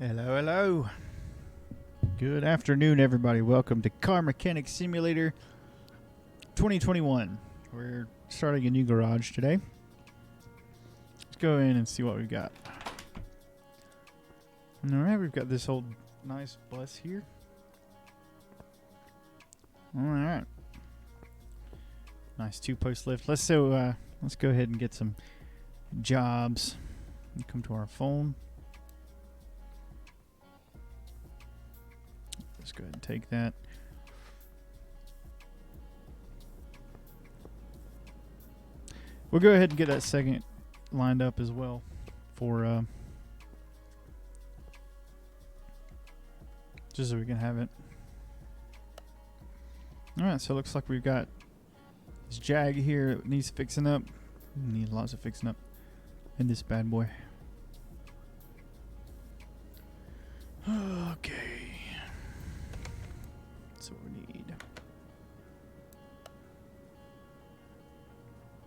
Hello, hello. Good afternoon, everybody. Welcome to Car Mechanic Simulator 2021. We're starting a new garage today. Let's go in and see what we've got. Alright, we've got this old nice bus here. Alright. Nice two-post lift. Let's go ahead and get some jobs. Come to our phone. Let's go ahead and take that. We'll go ahead and get that second lined up as well for just so we can have it. Alright, so it looks like we've got this Jag here that needs fixing up. Needs lots of fixing up. And this bad boy. Okay. That's what we need.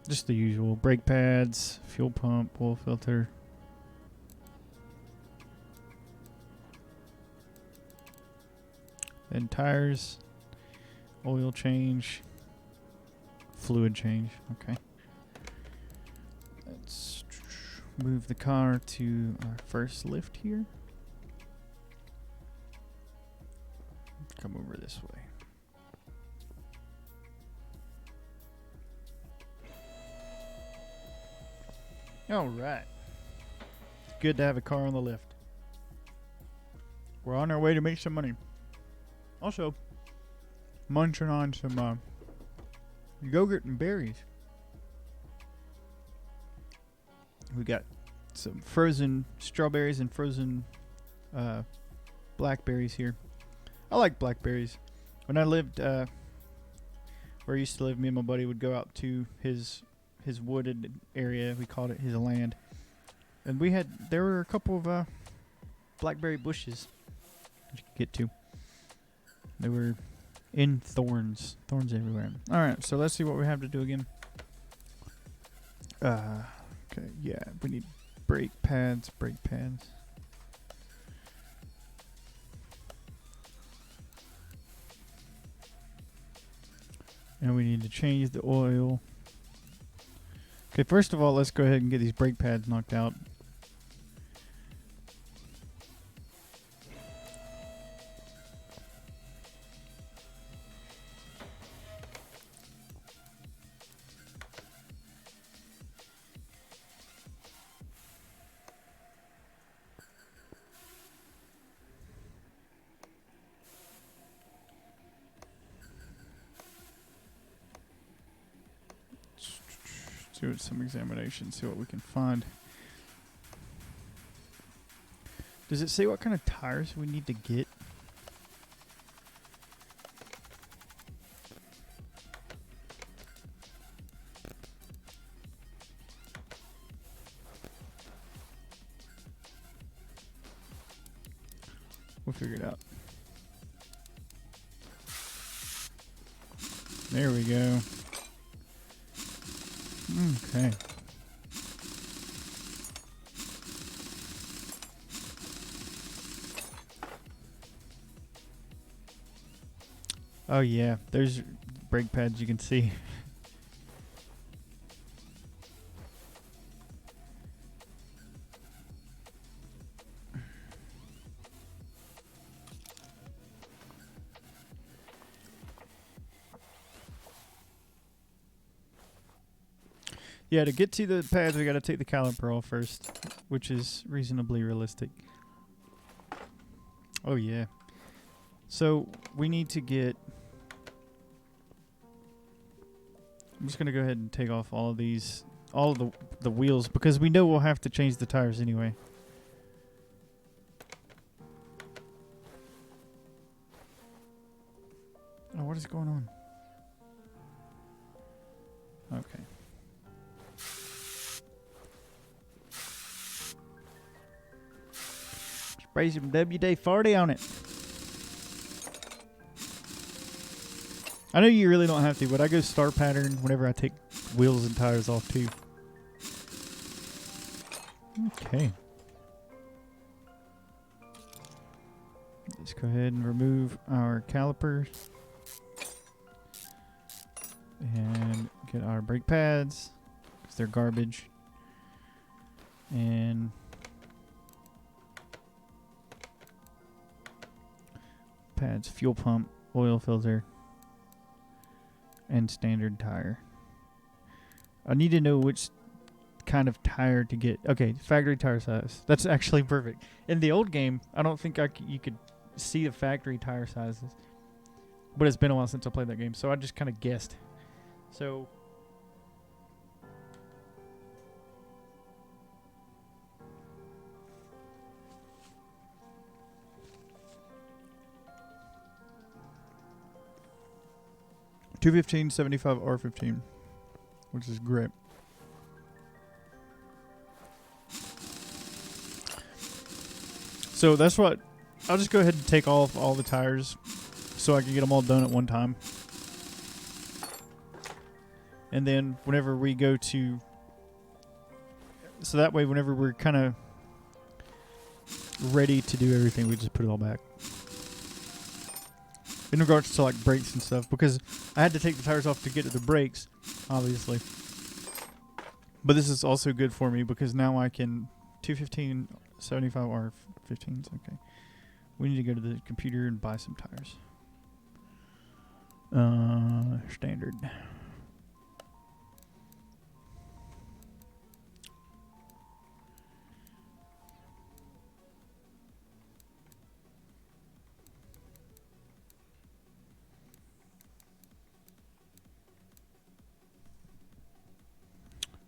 Just the usual. Brake pads, fuel pump, oil filter. Then tires, oil change, fluid change. Okay. Let's move the car to our first lift here. Come over this way. All right. Good to have a car on the lift. We're on our way to make some money. Also, munching on some yogurt and berries. We got some frozen strawberries and frozen blackberries here. I like blackberries. When I lived where I used to live, me and my buddy would go out to his wooded area. We called it his land. And there were a couple of blackberry bushes that you could get to. They were in thorns everywhere. Alright, so let's see what we have to do again. Okay, yeah, we need brake pads. And we need to change the oil. Okay, first of all, let's go ahead and get these brake pads knocked out. Do some examination, see what we can find. Does it say what kind of tires we need to get? We'll figure it out. There we go. Okay. Oh yeah, there's brake pads you can see. Yeah, to get to the pads, we got to take the caliper off first, which is reasonably realistic. Oh, yeah. So, we need to get... I'm just going to go ahead and take off all of these, all of the wheels, because we know we'll have to change the tires anyway. Oh, what is going on? Okay. Spray some WD-40 on it. I know you really don't have to, but I go star pattern whenever I take wheels and tires off too. Okay. Let's go ahead and remove our calipers. And get our brake pads, because they're garbage. And pads, fuel pump, oil filter, and standard tire. I need to know which kind of tire to get. Okay, factory tire size. That's actually perfect. In the old game, I don't think you could see the factory tire sizes. But it's been a while since I played that game, so I just kind of guessed. So $215 75 R15, which is great. So that's what I'll just go ahead and take off all the tires so I can get them all done at one time. And then whenever we go to, so that way whenever we're kind of ready to do everything, we just put it all back. In regards to like brakes and stuff, because I had to take the tires off to get to the brakes, obviously. But this is also good for me because now I can 215 75 R15s. Okay, we need to go to the computer and buy some tires. Standard.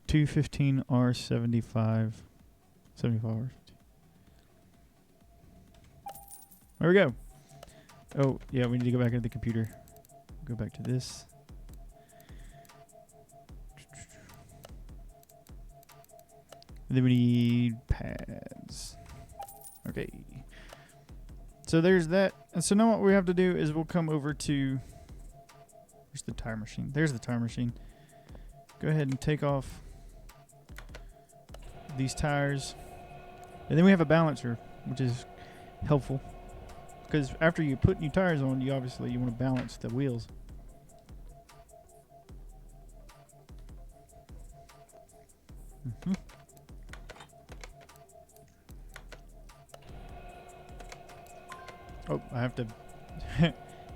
$215 R75 R50. There we go. Oh yeah, we need to go back into the computer. Go back to this. And then we need pads. Okay. So there's that. And so now what we have to do is we'll come over to, where's the tire machine? There's the tire machine. Go ahead and take off these tires. And then we have a balancer, which is helpful. Because after you put new tires on, you want to balance the wheels. Mm-hmm. Oh, I have to...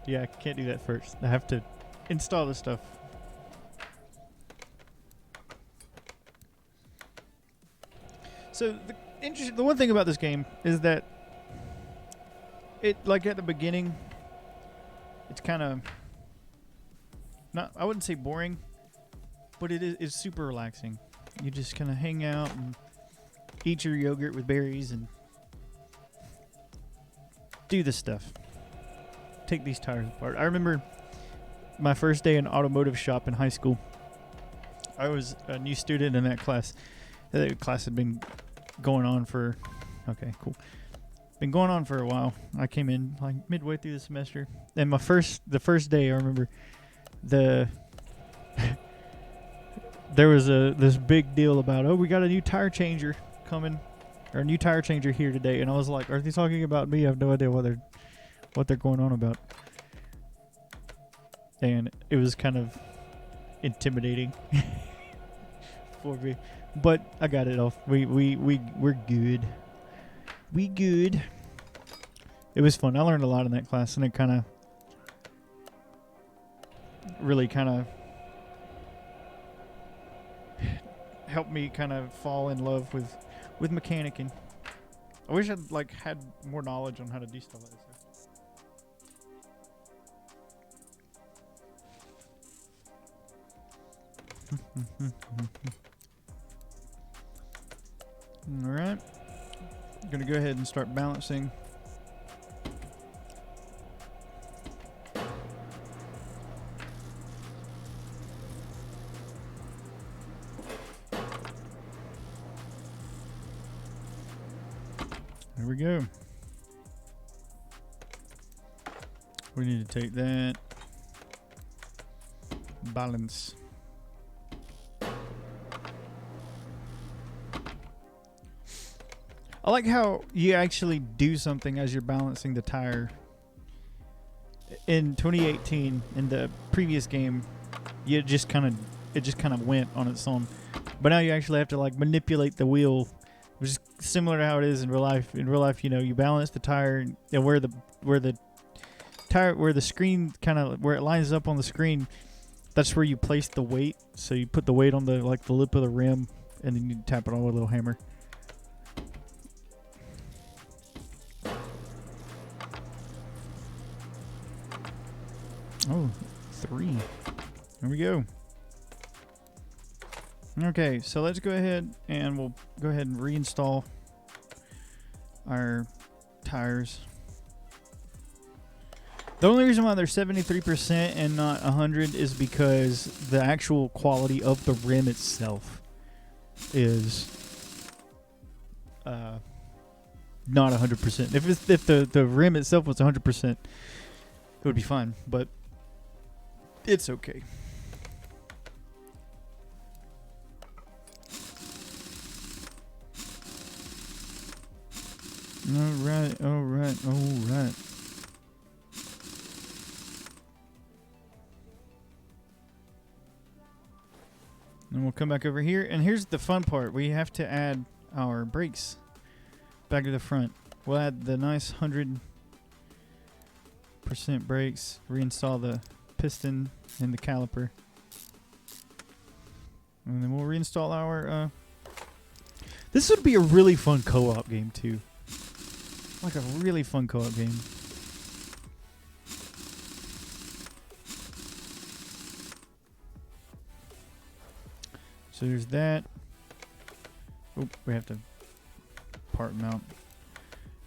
yeah, I can't do that first. I have to install this stuff. So the one thing about this game is that it, like at the beginning, it's kind of not, I wouldn't say boring, but it's super relaxing. You just kind of hang out and eat your yogurt with berries and do this stuff. Take these tires apart. I remember my first day in automotive shop in high school. I was a new student in that class. That class had been going on for, okay, cool. Been going on for a while. I came in like midway through the semester, and the first day, I remember there was this big deal about, oh, we got a new tire changer coming, or a new tire changer here today, and I was like, are they talking about me? I have no idea what they're going on about, and it was kind of intimidating for me. But I got it off. We're good. We good. It was fun. I learned a lot in that class, and it kind of really helped me kind of fall in love with mechanicking. I wish I'd had more knowledge on how to do stuff like this. All right. I'm going to go ahead and start balancing. There we go. We need to take that. Balance. I like how you actually do something as you're balancing the tire. In 2018, in the previous game, it just kind of went on its own. But now you actually have to like manipulate the wheel, which is similar to how it is in real life. In real life, you know, you balance the tire and where the screen kind of where it lines up on the screen. That's where you place the weight. So you put the weight on the lip of the rim, and then you tap it on with a little hammer. Oh, 3. There we go. Okay, so let's go ahead and we'll go ahead and reinstall our tires. The only reason why they're 73% and not 100 is because the actual quality of the rim itself is not 100%. If the rim itself was 100%, it would be fine, but it's okay. Alright. And we'll come back over here. And here's the fun part. We have to add our brakes back to the front. We'll add the nice 100% brakes. Reinstall the piston and the caliper. And then we'll reinstall our... This would be a really fun co-op game, too. Like a really fun co-op game. So there's that. Oh, we have to part mount.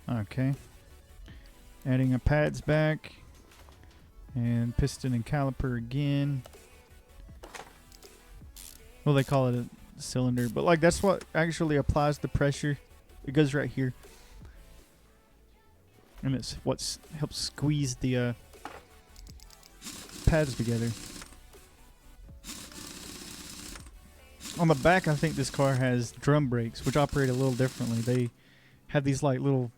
Okay. Adding our pads back. And piston and caliper again. Well, they call it a cylinder, but like that's what actually applies the pressure. It goes right here. And it's what helps squeeze the pads together. On the back, I think this car has drum brakes, which operate a little differently. They have these like little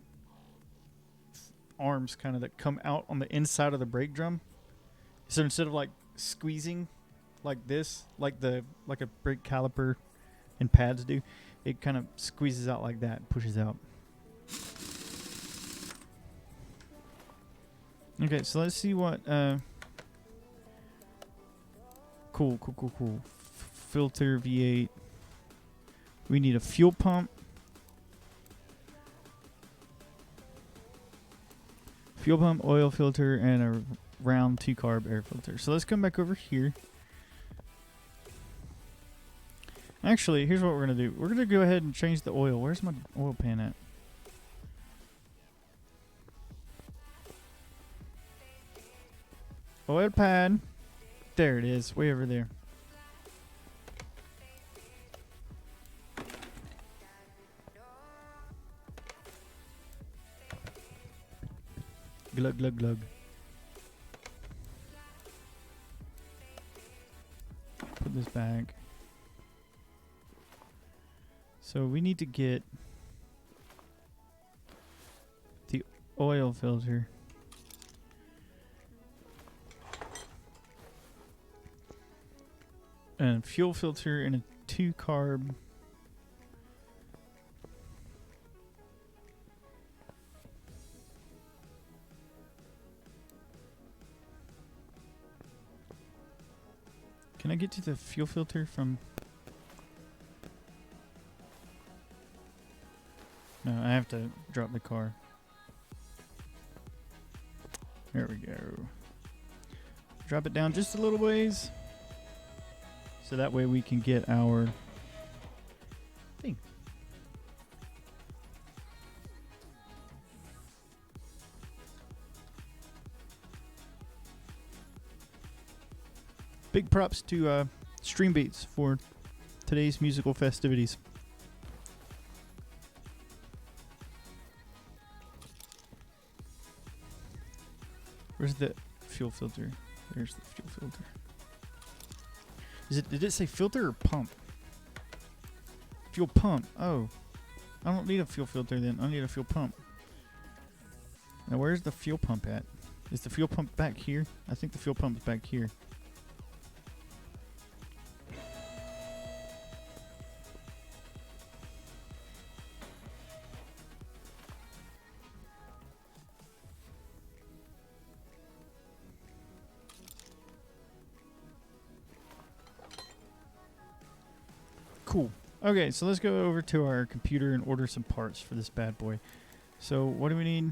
arms kind of that come out on the inside of the brake drum. So instead of like squeezing like this, like a brake caliper and pads do, it kind of squeezes out like that, pushes out. Okay, so let's see what cool. Filter V8. We need a fuel pump. Fuel pump, oil filter, and a round 2-carb air filter. So let's come back over here. Actually, here's what we're going to do. We're going to go ahead and change the oil. Where's my oil pan at? Oil pan. There it is. Way over there. Glug, glug, glug. Put this back. So we need to get the oil filter. And fuel filter and a 2-carb. Can I get to the fuel filter from... No, I have to drop the car. There we go. Drop it down just a little ways. So that way we can get our thing. Big props to Stream Beats for today's musical festivities. Where's the fuel filter? There's the fuel filter. Did it say filter or pump? Fuel pump. Oh. I don't need a fuel filter then. I need a fuel pump. Now where's the fuel pump at? Is the fuel pump back here? I think the fuel pump's back here. Cool. Okay, so let's go over to our computer and order some parts for this bad boy. So what do we need?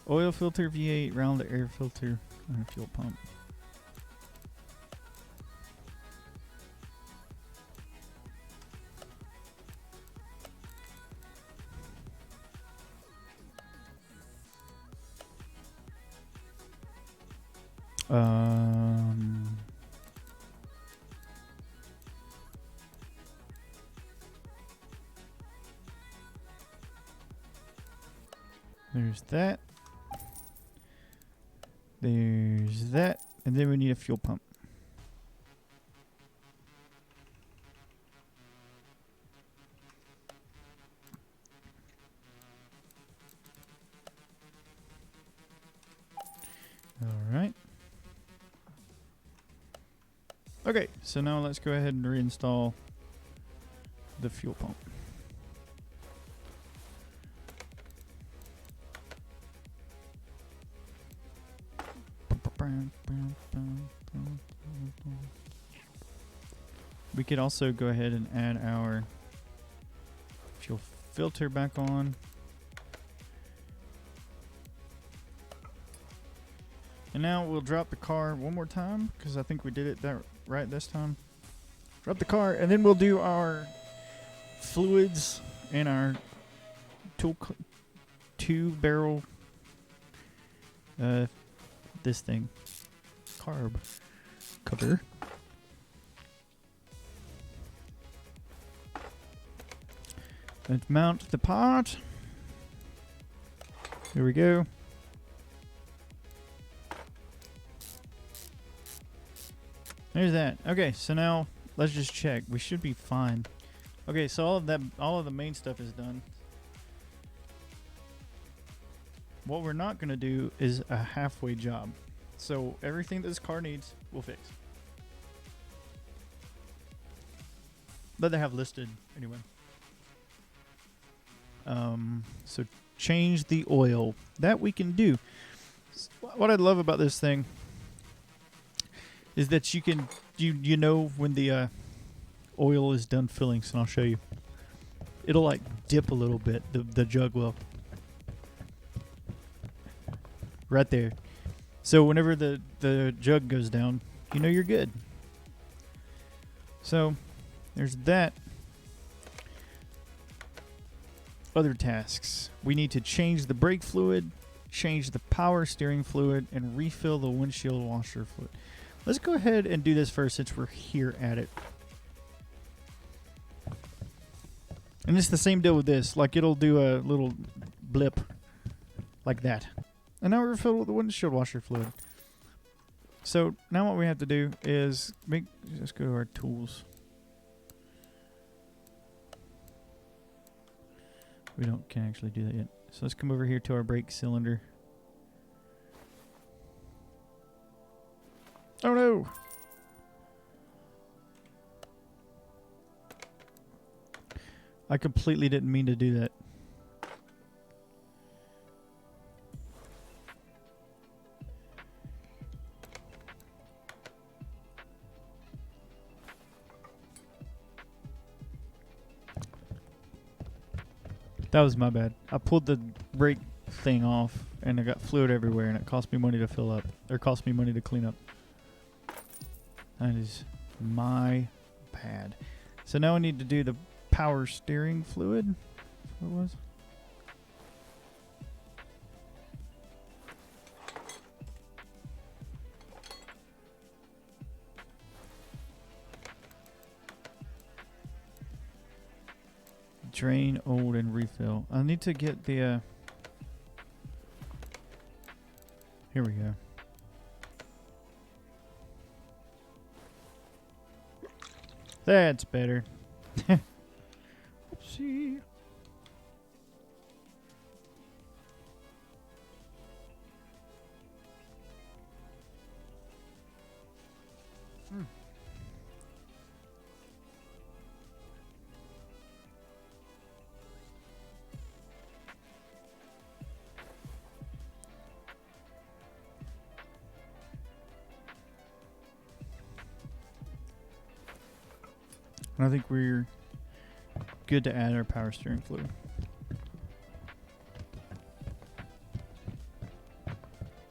Oil filter, V8, round air filter, and a fuel pump. There's that. There's that. And then we need a fuel pump. Alright. Okay, so now let's go ahead and reinstall the fuel pump. We could also go ahead and add our fuel filter back on. And now we'll drop the car one more time because I think we did it that right this time. Drop the car and then we'll do our fluids and our two barrel this thing carb cover. Let's mount the part. Here we go. There's that. Okay, so now let's just check. We should be fine. Okay, so all of the main stuff is done. What we're not going to do is a halfway job. So everything that this car needs, we'll fix. That they have listed anyway. So change the oil. That we can do. What I love about this thing is that you know when the oil is done filling, so I'll show you. It'll like dip a little bit, the jug will. Right there. So whenever the jug goes down, you know you're good. So there's that. Other tasks. We need to change the brake fluid, change the power steering fluid, and refill the windshield washer fluid. Let's go ahead and do this first since we're here at it. And it's the same deal with this. Like it'll do a little blip like that. And now we're filled with the windshield washer fluid. So now what we have to do is just go to our tools. We can't actually do that yet. So let's come over here to our brake cylinder. Oh no! I completely didn't mean to do that. That was my bad. I pulled the brake thing off and I got fluid everywhere and it cost me money to fill up. Or cost me money to clean up. That is my bad. So now I need to do the power steering fluid. What was? Drain, old, and refill. I need to get the here we go. That's better. Oopsie. And I think we're good to add our power steering fluid.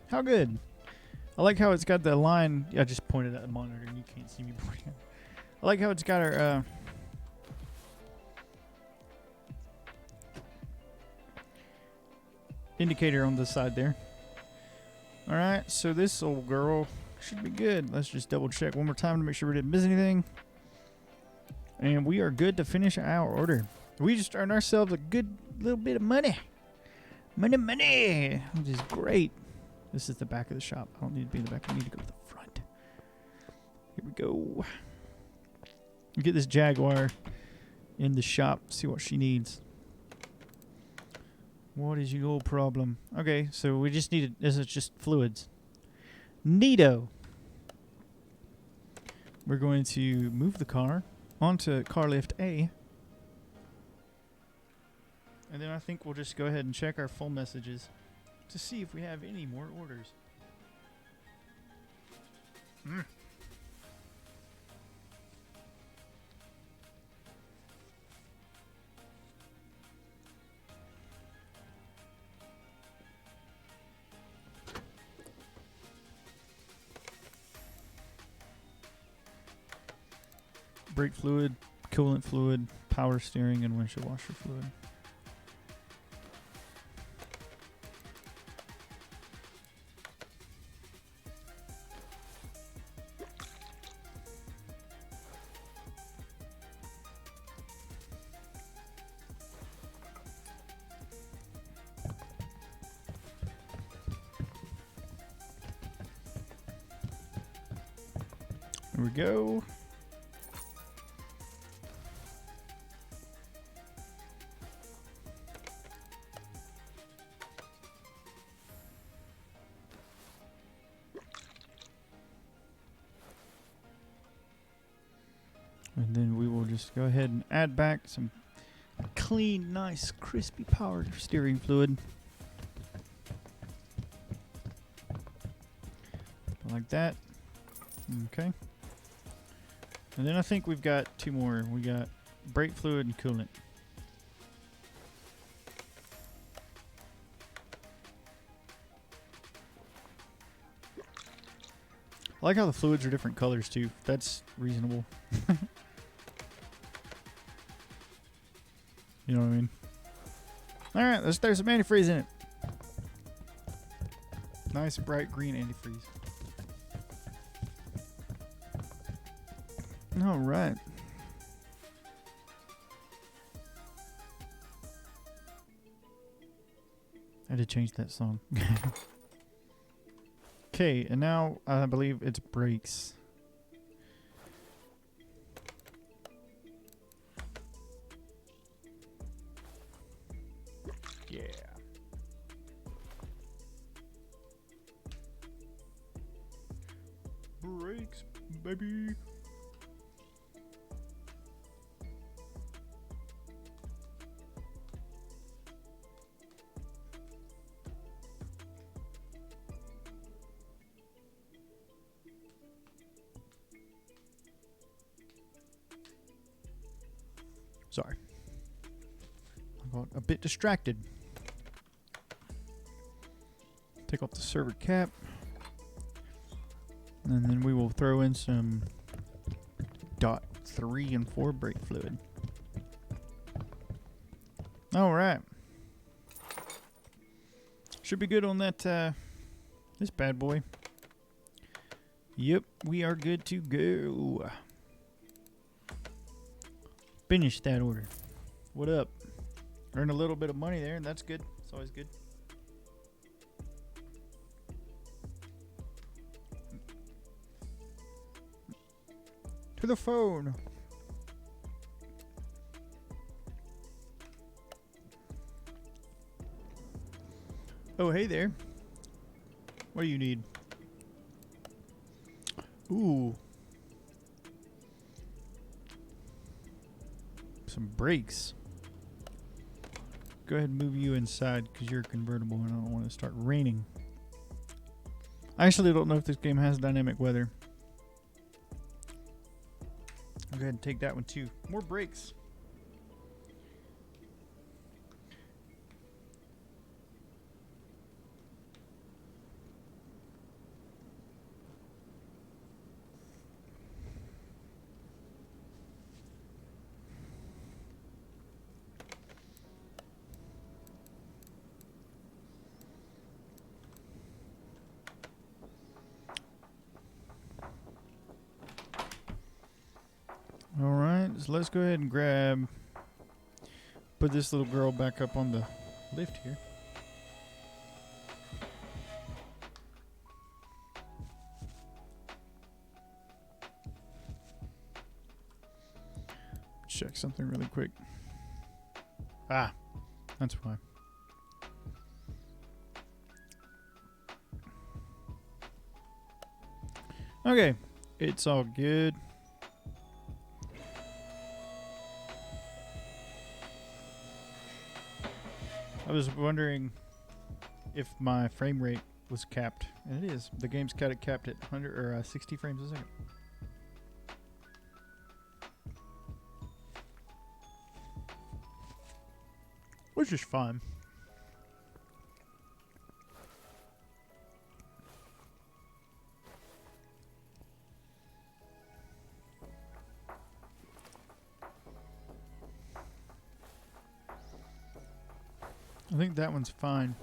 How good? I like how it's got the line. I just pointed at the monitor and you can't see me pointing. I like how it's got our indicator on the side there. Alright, so this old girl should be good. Let's just double check one more time to make sure we didn't miss anything. And we are good to finish our order. We just earned ourselves a good little bit of money. Money! Which is great. This is the back of the shop. I don't need to be in the back. I need to go to the front. Here we go. We get this Jaguar in the shop. See what she needs. What is your problem? Okay, so we just needed... This is just fluids. Neato. We're going to move the car onto car lift A. And then I think we'll just go ahead and check our full messages to see if we have any more orders. Brake fluid, coolant fluid, power steering, and windshield washer fluid. There we go. And then we will just go ahead and add back some clean, nice, crispy power steering fluid. Like that. Okay. And then I think we've got two more. We got brake fluid and coolant. I like how the fluids are different colors too. That's reasonable. You know what I mean? Alright, let's throw some antifreeze in it. Nice bright green antifreeze. Alright. I had to change that song. Okay, and now I believe it's brakes. Yeah. Brakes, baby. Sorry. I got a bit distracted. Take off the server cap. And then we will throw in some .3 and 4 brake fluid. Alright. Should be good on that, this bad boy. Yep, we are good to go. Finish that order. What up? Earn a little bit of money there, and that's good. It's always good. To the phone. Oh, hey there. What do you need? Ooh. Some brakes. Go ahead and move you inside because you're convertible and I don't want to start raining. I actually don't know if this game has dynamic weather. I'll go ahead and take that one too. More brakes. Alright, so let's go ahead and put this little girl back up on the lift here. Check something really quick. Ah, that's why. Okay, it's all good. I was wondering if my frame rate was capped, and it is. The game's got it capped at 100 or 60 frames a second. Which is fun. I think that one's fine.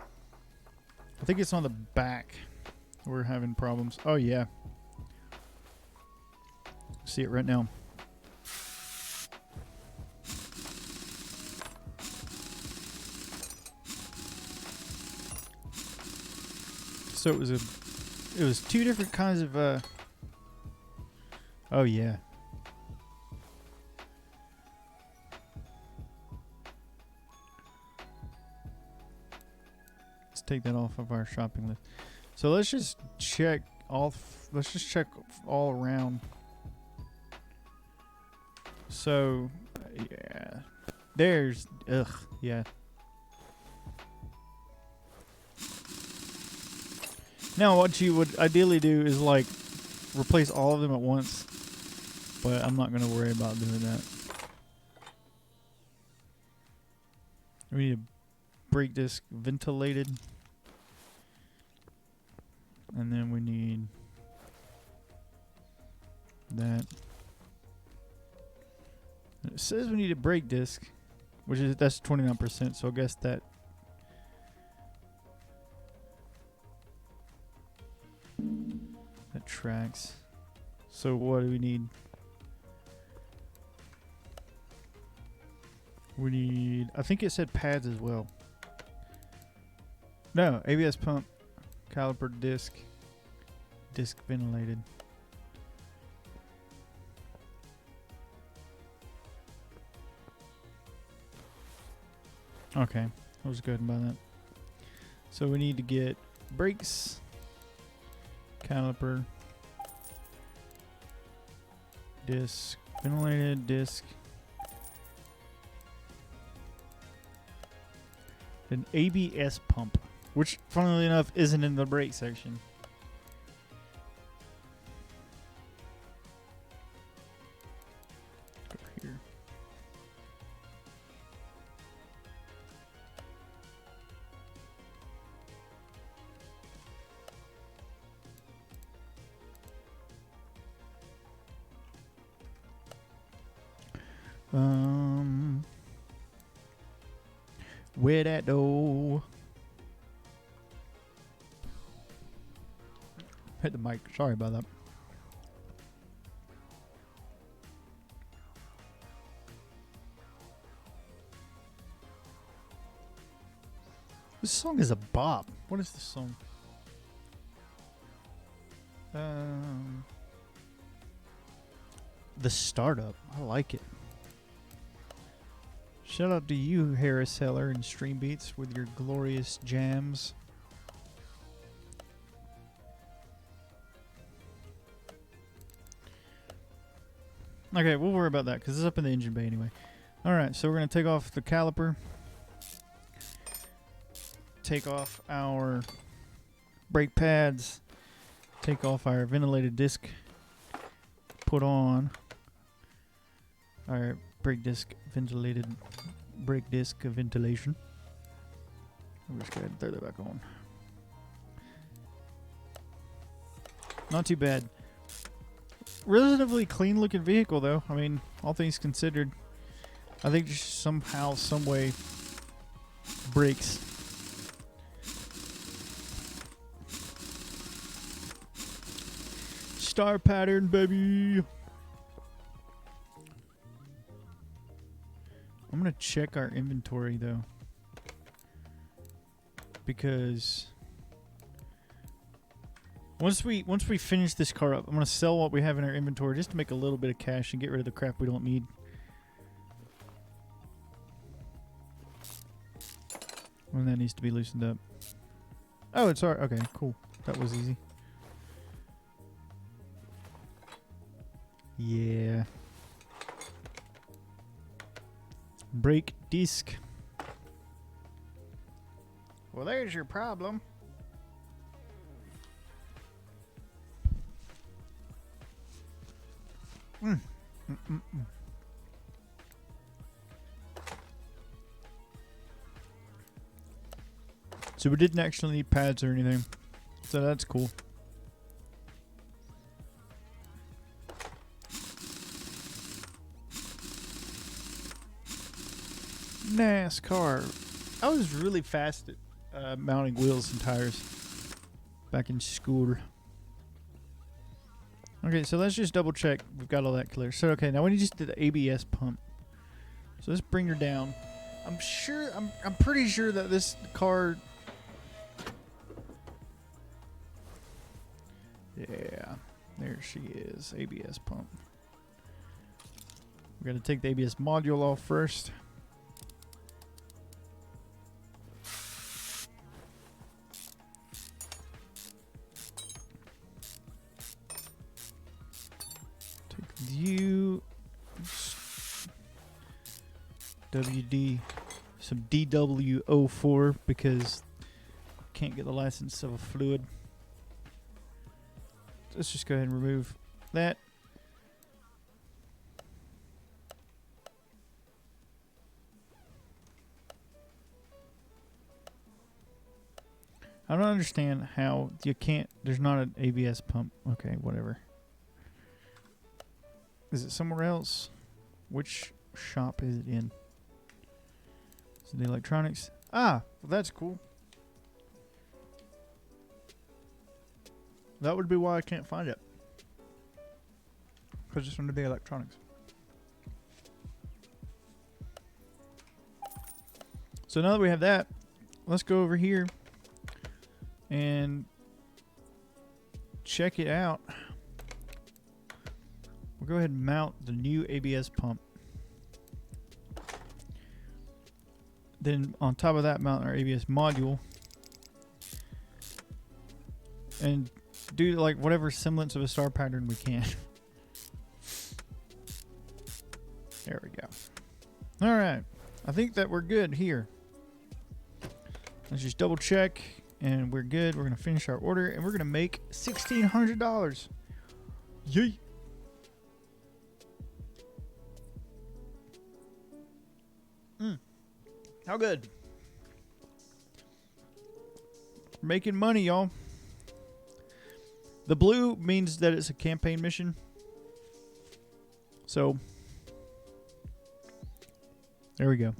I think it's on the back we're having problems. Oh, yeah. See it right now. So it was two different kinds of oh yeah. Let's take that off of our shopping list. So let's just check all around. So yeah. There's yeah. Now what you would ideally do is like replace all of them at once, but I'm not going to worry about doing that. We need a brake disc ventilated, and then we need that. And it says we need a brake disc, that's 29%, so I guess that tracks. So what do we need? We need, I think it said pads as well. No, ABS pump, caliper disc ventilated. Okay, I was good about that. So we need to get brakes, caliper, disc, ventilated disc, an ABS pump, which funnily enough isn't in the brake section. Go here. Where that though? Hit the mic. Sorry about that. This song is a bop. What is this song? The Startup. I like it. Shout out to you, Harris Heller and Stream Beats, with your glorious jams. Okay, we'll worry about that because it's up in the engine bay anyway. Alright, so we're going to take off the caliper. Take off our brake pads. Take off our ventilated disc. put on our brake disc ventilation. I'm just going to throw that back on. Not too bad. Relatively clean looking vehicle though. I mean, all things considered. I think just somehow, some way, brakes. Star pattern, baby. I'm gonna check our inventory though, because once we finish this car up, I'm gonna sell what we have in our inventory just to make a little bit of cash and get rid of the crap we don't need. And that needs to be loosened up. Oh, it's alright. Okay, cool. That was easy. Yeah. Brake disc. Well, there's your problem. So we didn't actually need pads or anything. So that's cool. NASCAR. I was really fast at mounting wheels and tires back in school. Okay, so let's just double check we've got all that clear. So okay, now we just did the ABS pump. So let's bring her down. I'm pretty sure that this car. Yeah, there she is. ABS pump. We're gonna take the ABS module off first. You WD some DW04 because can't get the license of a fluid. Let's just go ahead and remove that. I don't understand how you can't. There's not an ABS pump. Okay, whatever. Is it somewhere else? Which shop is it in? Is it the electronics? Ah, well that's cool. That would be why I can't find it. Because it's under the electronics. So now that we have that, let's go over here and check it out. We'll go ahead and mount the new ABS pump. Then on top of that, mount our ABS module. And do like whatever semblance of a star pattern we can. There we go. Alright. I think that we're good here. Let's just double check and we're good. We're going to finish our order and we're going to make $1,600. Yay! How good? We're making money, y'all. The blue means that it's a campaign mission. So, there we go.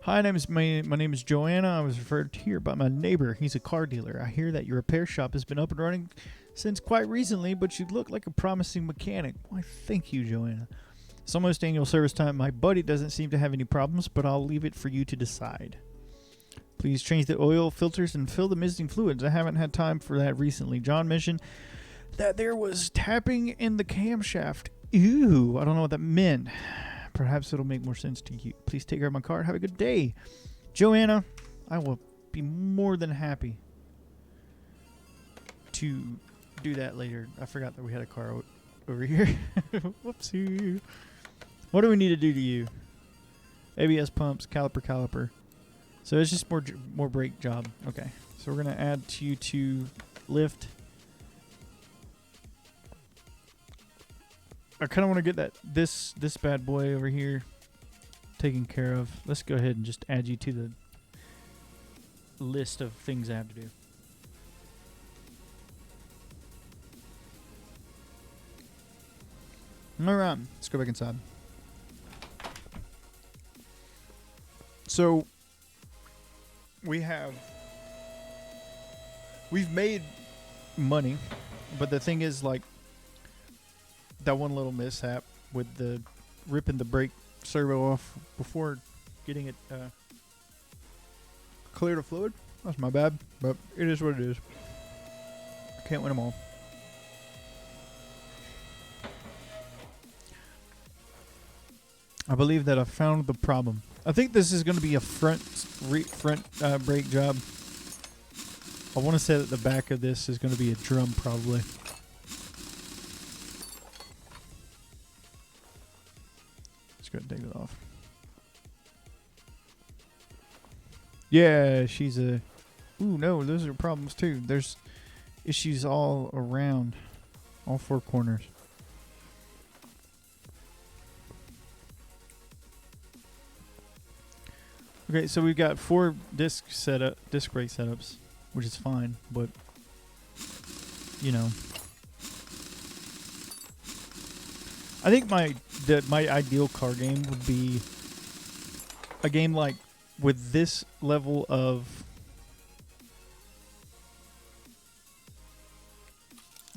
Hi, my name is Joanna. I was referred to here by my neighbor. He's a car dealer. I hear that your repair shop has been up and running since quite recently, but you look like a promising mechanic. Why, thank you, Joanna. It's almost annual service time. My buddy doesn't seem to have any problems, but I'll leave it for you to decide. Please change the oil filters and fill the missing fluids. I haven't had time for that recently. John mentioned that there was tapping in the camshaft. Ew, I don't know what that meant. Perhaps it'll make more sense to you. Please take care of my car. Have a good day. Joanna, I will be more than happy to do that later. I forgot that we had a car over here. Whoopsie. What do we need to do to you? ABS pumps, caliper. So it's just more brake job. Okay. So we're going to add you to lift. I kind of want to get this bad boy over here taken care of. Let's go ahead and just add you to the list of things I have to do. All right, let's go back inside. So we've made money, but the thing is, like, that one little mishap with the ripping the brake servo off before getting it cleared of fluid. That's my bad, but it is what it is. Can't win them all. I believe that I found the problem. I think this is going to be a front brake job. I want to say that the back of this is going to be a drum, probably. Let's go ahead and take it off. Yeah, she's a... Ooh, no, those are problems too. There's issues all around. All four corners. Okay, so we've got 4 disc brake setups, which is fine, but you know, I think my ideal car game would be a game like with this level of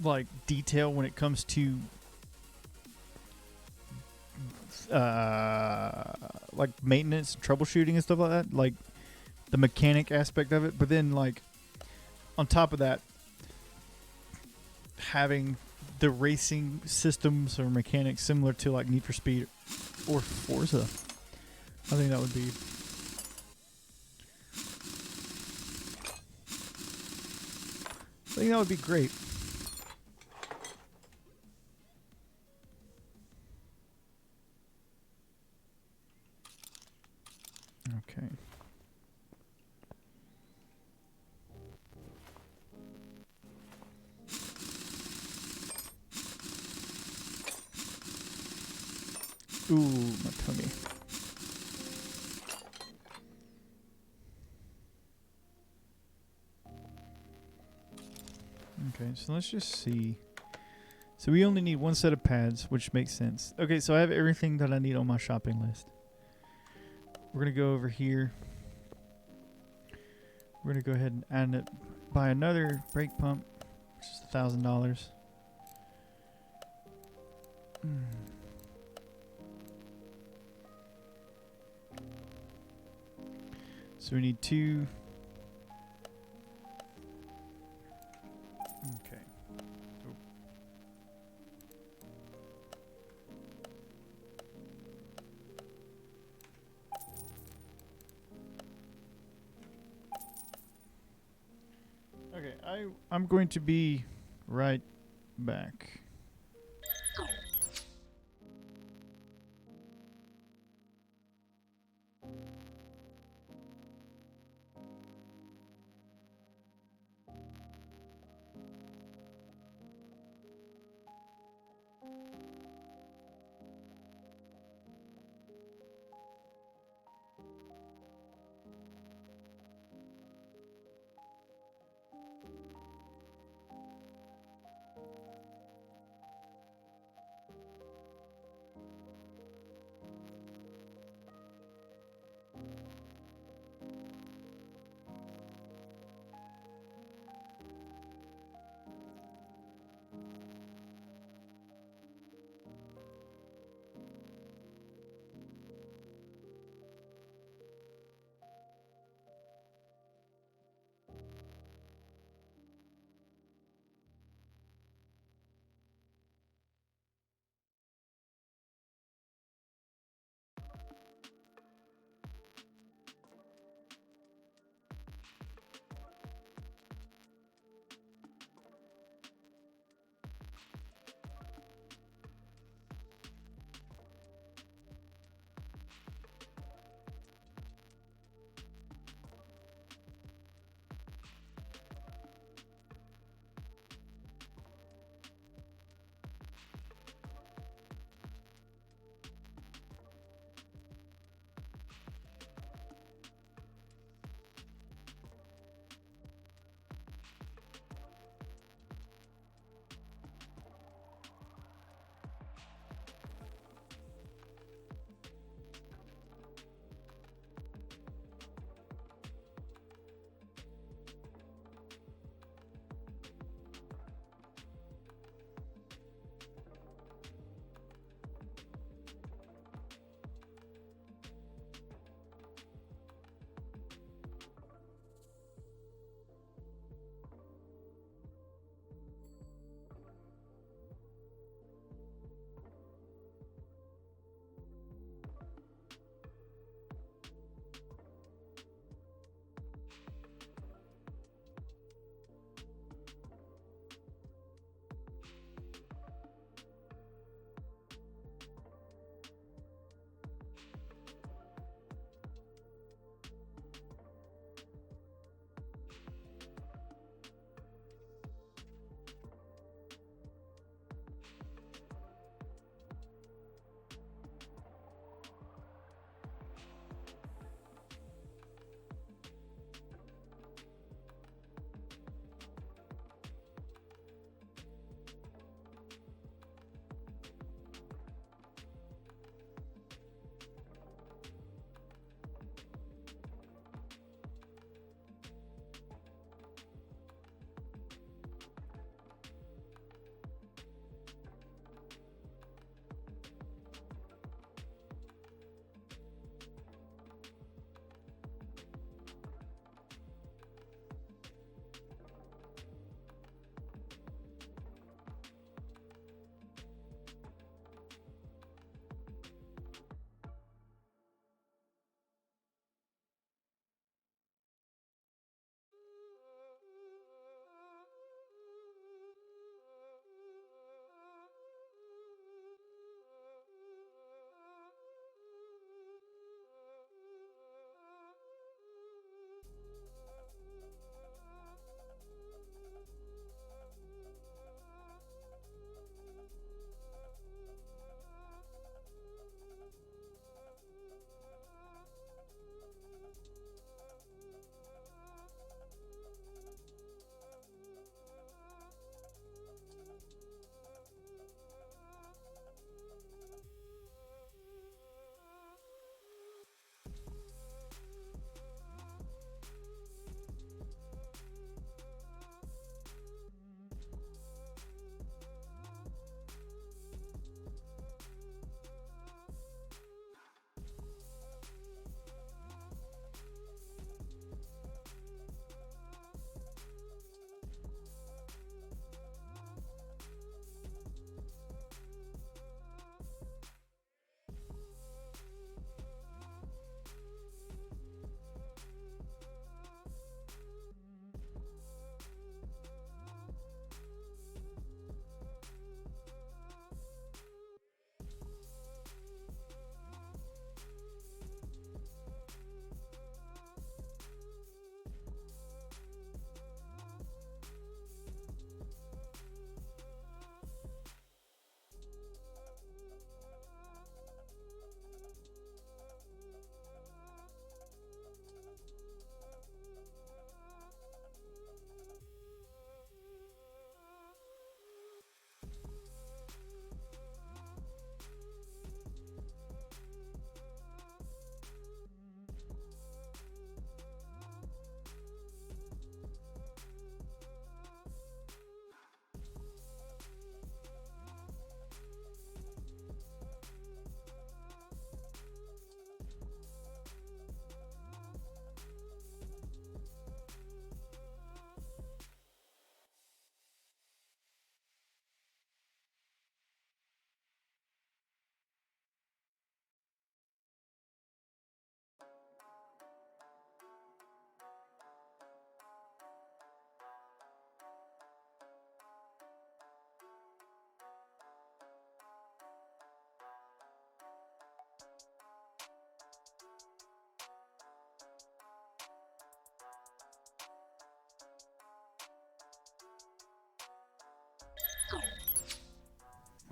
like detail when it comes to like maintenance, troubleshooting, and stuff like that, like the mechanic aspect of it. But then, like, on top of that, having the racing systems or mechanics similar to like Need for Speed or Forza. I think that would be... great. Okay. Ooh, my tummy. Okay, so let's just see. So we only need 1 set of pads, which makes sense. Okay, so I have everything that I need on my shopping list. We're going to go over here. We're going to go ahead and add it, buy another brake pump, which is $1,000. So we need 2. Okay. Oh. Okay, I'm going to be right back.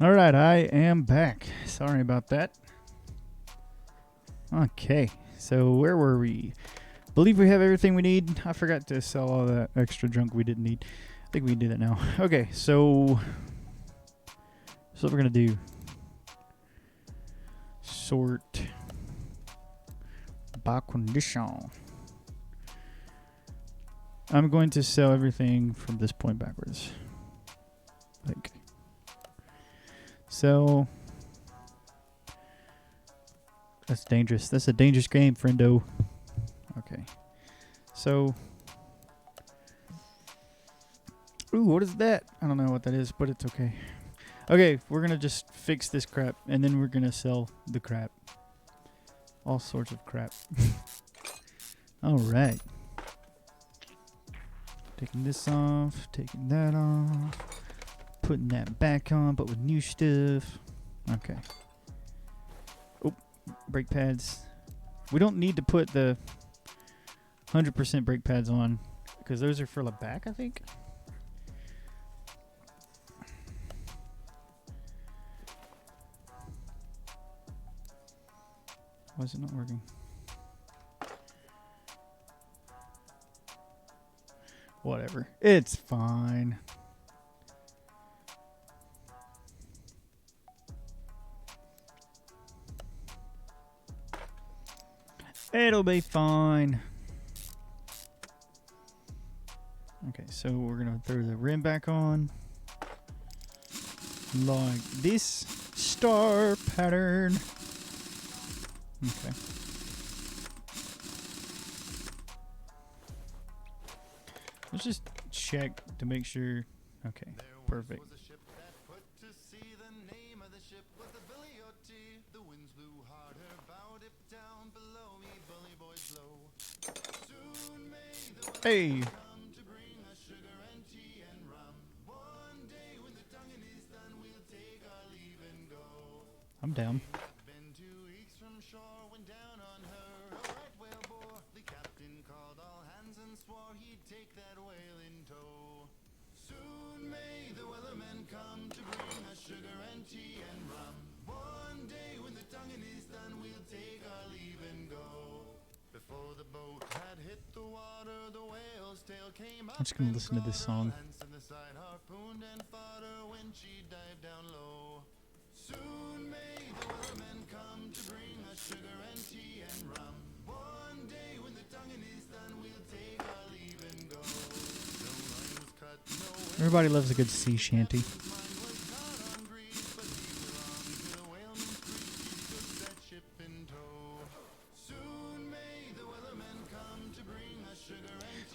All right, I am back. Sorry about that. Okay, so where were we? Believe we have everything we need. I forgot to sell all that extra junk we didn't need. I think we can do that now. Okay, so what we're gonna do. Sort by condition. I'm going to sell everything from this point backwards. Like, sell. That's dangerous. That's a dangerous game, friendo. Okay. So. Ooh, what is that? I don't know what that is, but it's okay. Okay, we're going to just fix this crap, and then we're going to sell the crap. All sorts of crap. Alright. Taking this off, taking that off, putting that back on, but with new stuff. Okay. Oh, brake pads. We don't need to put the 100% brake pads on, because those are for the back, I think. Why is it not working? Whatever. It's fine. It'll be fine. Okay, so we're going to throw the rim back on. Like this. Star pattern. Okay. Let's just check to make sure. Okay, perfect. Hey. I'm down. I'm just gonna listen to this song. Everybody loves a good sea shanty.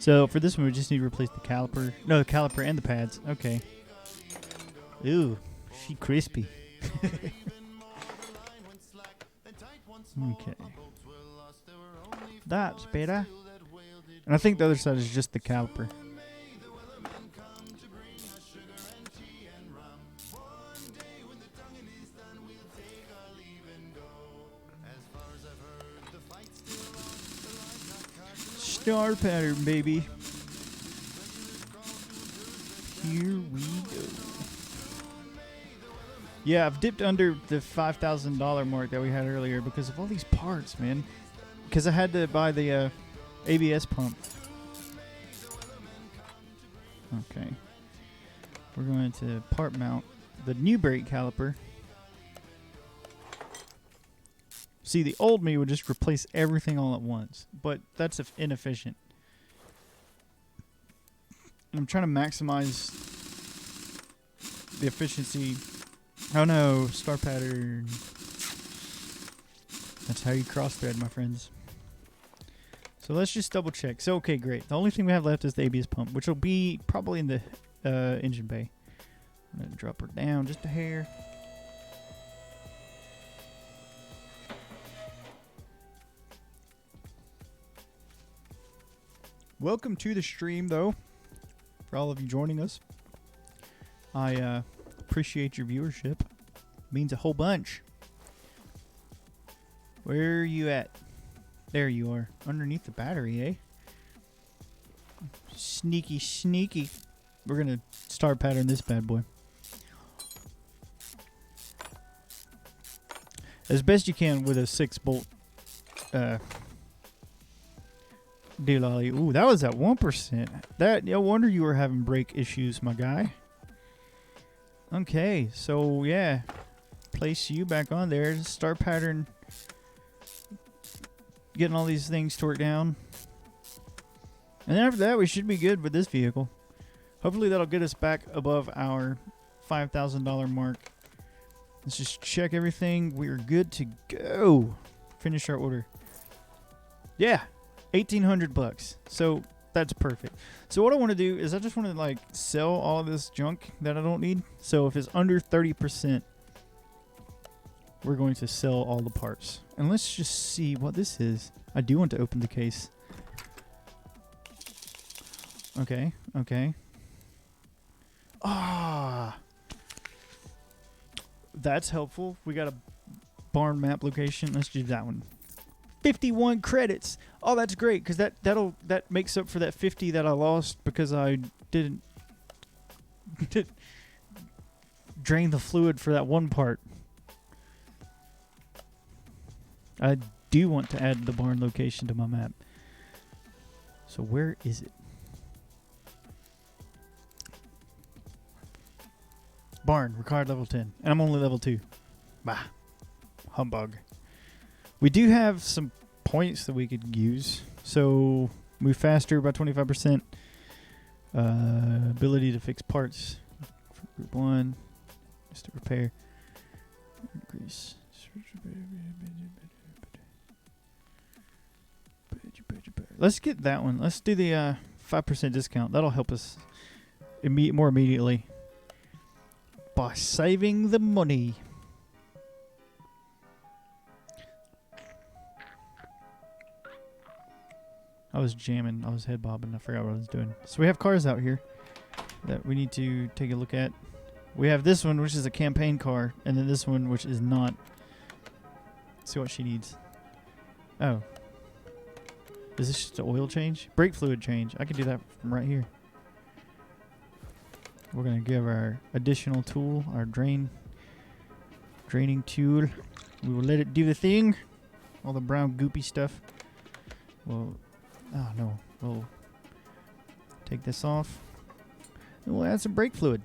So for this one, we just need to replace the caliper. No, the caliper and the pads. Okay. Ooh, she crispy. Okay. That's better. And I think the other side is just the caliper. Star pattern, baby. Here we go. Yeah, I've dipped under the $5,000 mark that we had earlier because of all these parts, man. Because I had to buy the ABS pump. Okay. We're going to part mount the new brake caliper. See, the old me would just replace everything all at once, but that's inefficient. I'm trying to maximize the efficiency. Oh no, star pattern. That's how you cross thread, my friends. So let's just double check. So, okay, great. The only thing we have left is the ABS pump, which will be probably in the engine bay. I'm going to drop her down just a hair. Welcome to the stream, though, for all of you joining us. I appreciate your viewership. It means a whole bunch. Where are you at? There you are. Underneath the battery, eh? Sneaky, sneaky. We're going to star pattern this bad boy. as best you can with a 6-bolt doolally. Ooh, that was at 1%. That, no wonder you were having brake issues, my guy. Okay, so yeah, place you back on there. Start pattern, getting all these things torqued down, and then after that we should be good with this vehicle. Hopefully that'll get us back above our $5,000 mark. Let's just check everything. We're good to go. Finish our order. Yeah, $1,800. So that's perfect. So what I want to do is I just want to like sell all of this junk that I don't need. So if it's under 30%, we're going to sell all the parts. And let's just see what this is. I do want to open the case. Okay, okay. Ah, that's helpful. We got a barn map location. Let's do that one. 51 credits. Oh, that's great, because that makes up for that 50 that I lost because I didn't drain the fluid for that one part. I do want to add the barn location to my map. So where is it? Barn, required level 10. And I'm only level 2. Bah. Humbug. We do have some points that we could use. So, move faster by 25%. Ability to fix parts. Group 1. Just to repair. Increase. Let's get that one. Let's do the 5% discount. That'll help us more immediately. By saving the money. I was jamming. I was head bobbing. I forgot what I was doing. So we have cars out here that we need to take a look at. We have this one, which is a campaign car, and then this one, which is not. Let's see what she needs. Oh. Is this just an oil change? Brake fluid change. I can do that from right here. We're going to give our additional tool, our draining tool. We will let it do the thing. All the brown goopy stuff. We'll take this off. And we'll add some brake fluid.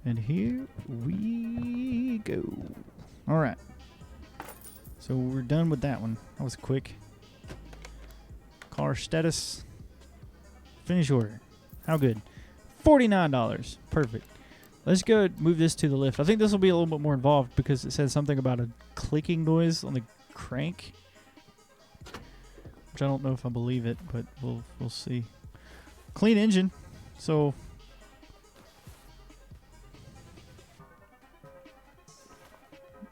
And here we go. All right. So we're done with that one. That was quick. Car status. Finish order. How good? $49. Perfect. Let's go move this to the lift. I think this will be a little bit more involved because it says something about a clicking noise on the crank. Which I don't know if I believe it, but we'll see. Clean engine. So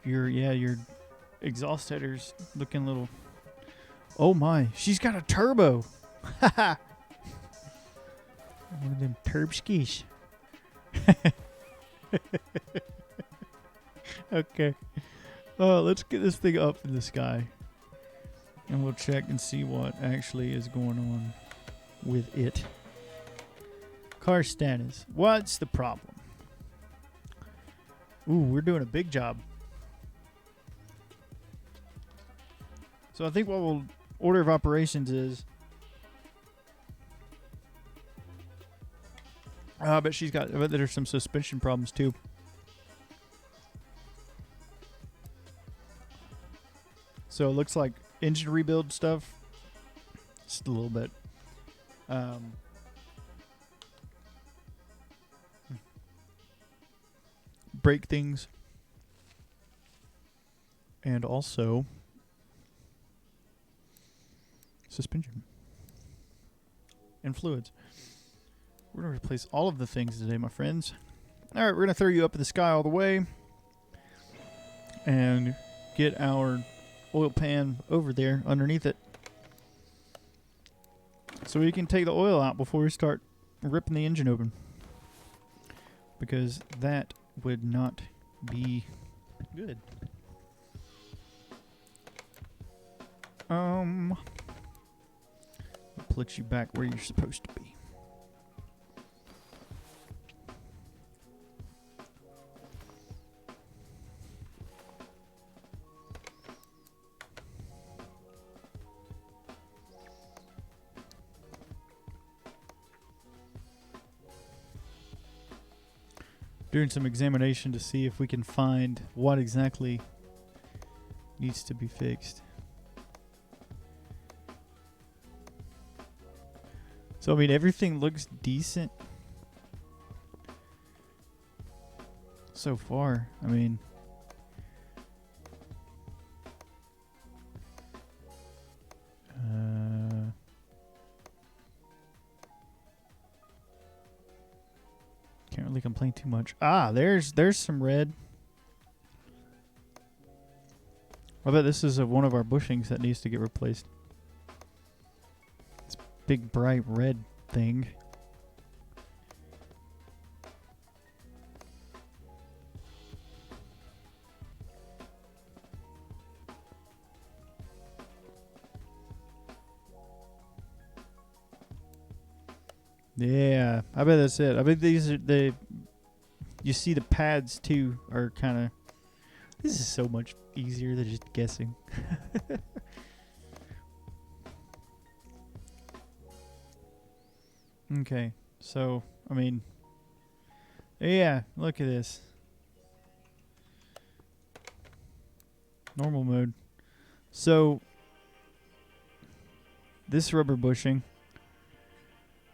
your exhaust header's looking a little. Oh my, she's got a turbo. Haha. One of them turbskis. Okay. Let's get this thing up in the sky. And we'll check and see what actually is going on with it. Car status. What's the problem? Ooh, we're doing a big job. So I think what we'll order of operations is I bet there's some suspension problems too. So it looks like engine rebuild stuff. Just a little bit. Brake things. And also suspension. And fluids. We're going to replace all of the things today, my friends. All right, we're going to throw you up in the sky all the way and get our oil pan over there underneath it so we can take the oil out before we start ripping the engine open, because that would not be good. I'll put you back where you're supposed to be. doing some examination to see if we can find what exactly needs to be fixed. So, I mean, everything looks decent so far. I mean, can't really complain too much. Ah, there's some red. I bet this is one of our bushings that needs to get replaced. This big bright red thing. Yeah, I bet that's it. I bet these are the. You see the pads too are kind of. This is so much easier than just guessing. Okay, so I mean, yeah, look at this. Normal mode. So this rubber bushing.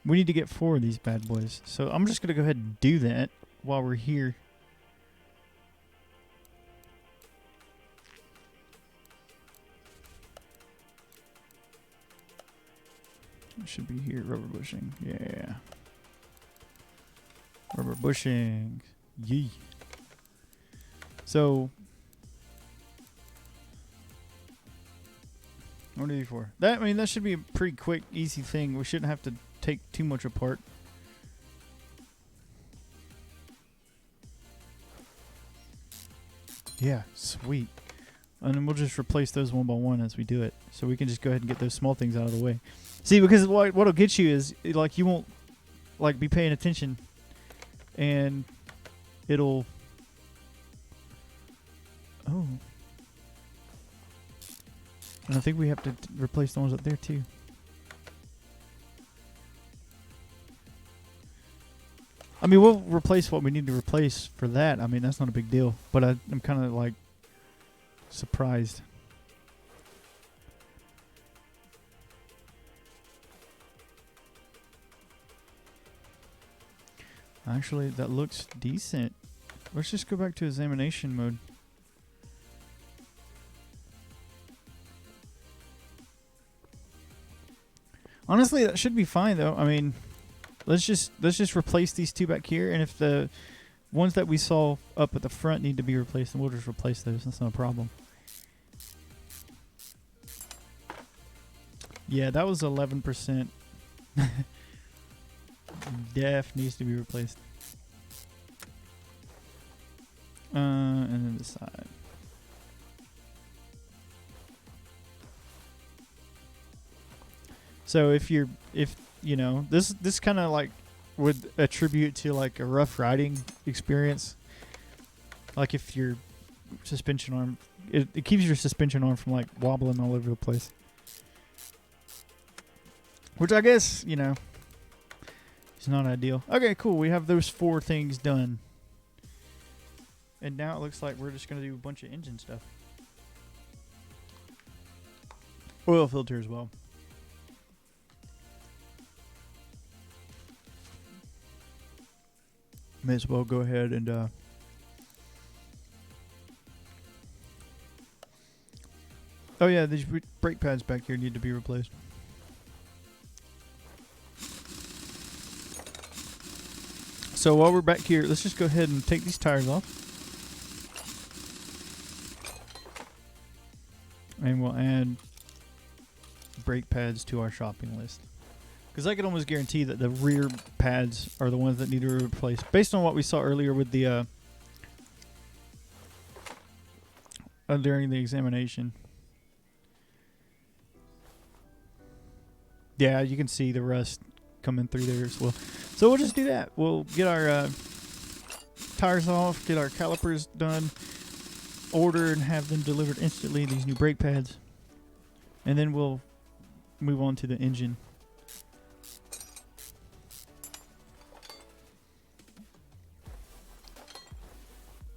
We need to get 4 of these bad boys. So I'm just going to go ahead and do that while we're here. It should be here, rubber bushing. Yeah. Rubber bushing. Yee. So, what are you for? That, I mean, that should be a pretty quick, easy thing. We shouldn't have to take too much apart. Yeah, sweet. And then we'll just replace those one by one as we do it. So we can just go ahead and get those small things out of the way. See, because what'll get you is, like, you won't, like, be paying attention. And it'll... Oh. And I think we have to replace the ones up there, too. I mean, we'll replace what we need to replace for that. I mean, that's not a big deal. But I'm kind of, like, surprised. Actually, that looks decent. Let's just go back to examination mode. Honestly, that should be fine, though. I mean... Let's just replace these 2 back here, and if the ones that we saw up at the front need to be replaced, then we'll just replace those. That's not a problem. Yeah, that was 11%. Def needs to be replaced. And then the side. So if you know, this kind of like would attribute to like a rough riding experience. Like if your suspension arm, it keeps your suspension arm from like wobbling all over the place. Which I guess, you know, is not ideal. Okay, cool. We have those 4 things done. And now it looks like we're just going to do a bunch of engine stuff. Oil filter as well. May as well go ahead and oh yeah, these brake pads back here need to be replaced. So while we're back here, let's just go ahead and take these tires off. And we'll add brake pads to our shopping list. Because I can almost guarantee that the rear pads are the ones that need to be replaced. Based on what we saw earlier with the during the examination. Yeah, you can see the rust coming through there as well. So we'll just do that. We'll get our tires off, get our calipers done, order and have them delivered instantly, these new brake pads. And then we'll move on to the engine.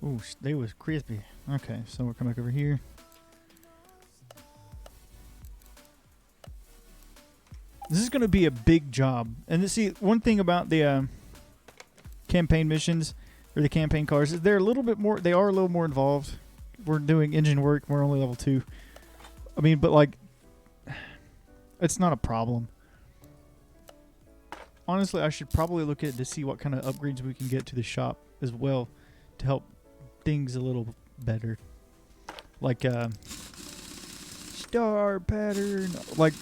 Ooh, they was crispy. Okay, so we'll come back over here. This is going to be a big job. And see, one thing about the campaign missions or the campaign cars is they're a little bit more. They are a little more involved. We're doing engine work. We're only level 2. I mean, but like, it's not a problem. Honestly, I should probably look at it to see what kind of upgrades we can get to the shop as well to help things a little better. Like star pattern, like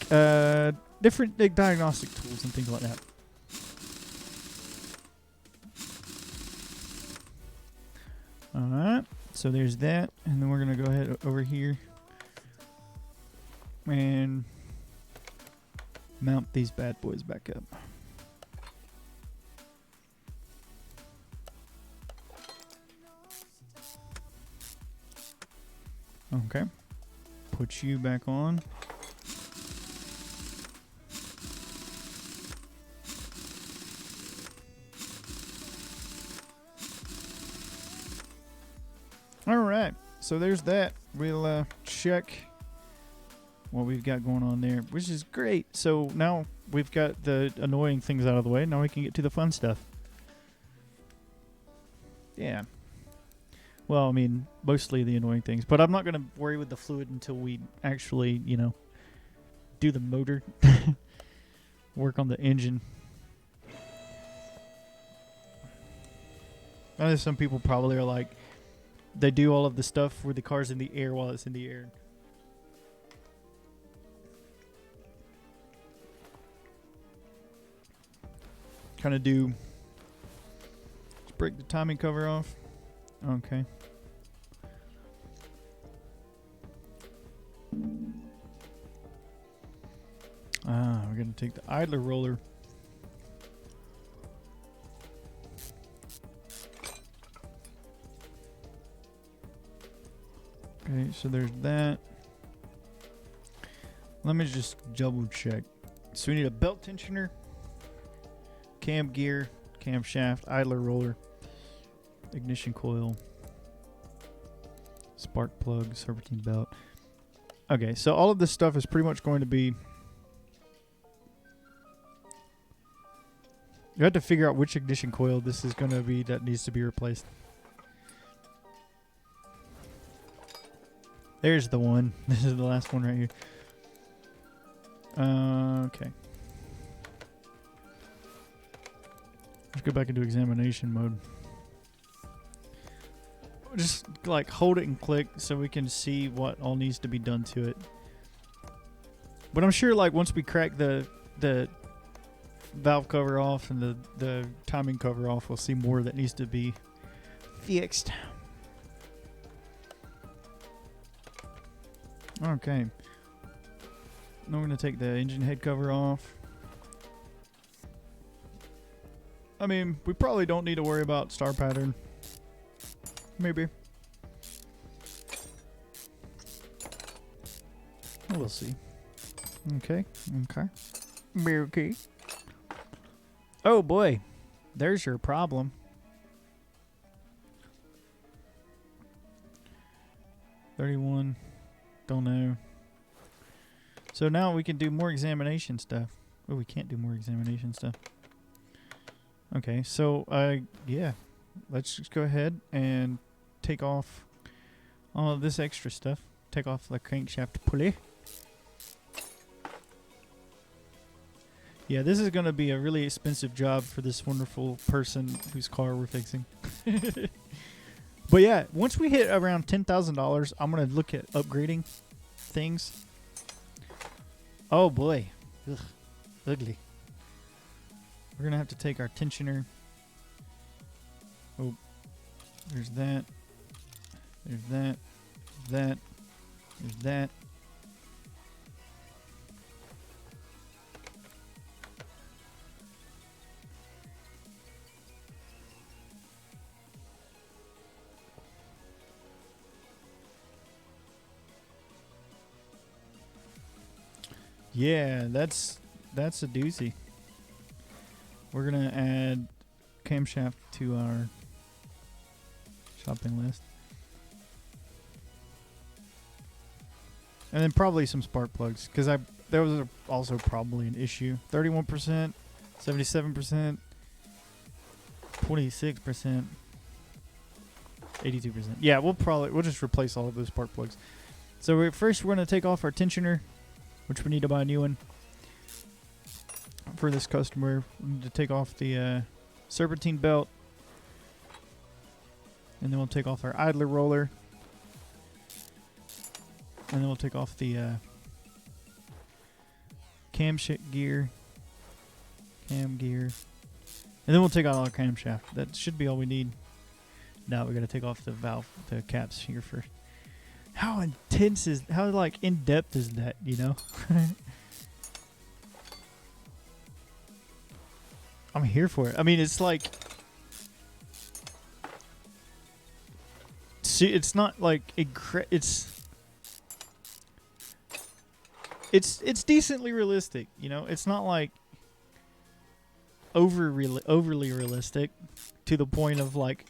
different diagnostic tools and things like that. Alright, so there's that, and then we're going to go ahead over here and mount these bad boys back up. Okay, put you back on. Alright, so there's that. We'll check what we've got going on there, which is great. So now we've got the annoying things out of the way. Now we can get to the fun stuff. Yeah. Well, I mean, mostly the annoying things. But I'm not going to worry with the fluid until we actually, you know, do the motor. Work on the engine. I know some people probably are like, they do all of the stuff where the car's in the air while it's in the air. Kind of do. Let's break the timing cover off. Okay. We're going to take the idler roller. Okay, so there's that. Let me just double check. So we need a belt tensioner, cam gear, camshaft, idler roller, ignition coil, spark plug, serpentine belt. Okay, so all of this stuff is pretty much going to be... You have to figure out which ignition coil this is going to be that needs to be replaced. There's the one. This is the last one right here. Okay. Let's go back into examination mode. Just like hold it and click so we can see what all needs to be done to it. But I'm sure like once we crack the valve cover off and the timing cover off, we'll see more that needs to be fixed. Okay. Now we're going to take the engine head cover off. I mean, we probably don't need to worry about star pattern. Maybe. We'll see. Okay. Okay. Okay. Oh boy. There's your problem. $31. Don't know. So now we can do more examination stuff. Oh, we can't do more examination stuff. Okay, so yeah. Let's just go ahead and take off all of this extra stuff. Take off the crankshaft pulley. Yeah, this is going to be a really expensive job for this wonderful person whose car we're fixing. But yeah, once we hit around $10,000, I'm going to look at upgrading things. Oh boy. Ugh, ugly. We're going to have to take our tensioner. Oh, there's that. There's that. That. There's that. Yeah, that's a doozy. We're gonna add camshaft to our shopping list. And then probably some spark plugs, because there was also probably an issue. 31%, 77%, 26%, 82%. Yeah, we'll just replace all of those spark plugs. So first we're going to take off our tensioner, which we need to buy a new one for this customer. We need to take off the serpentine belt, and then we'll take off our idler roller, and then we'll take off the cam gear, and then we'll take out all our camshaft. That should be all we need. Now we got to take off the valve, the caps here first. How intense is, how like in depth is that, you know? I'm here for it. I mean, it's like, see, it's not like it's decently realistic, you know. It's not like overly realistic to the point of like,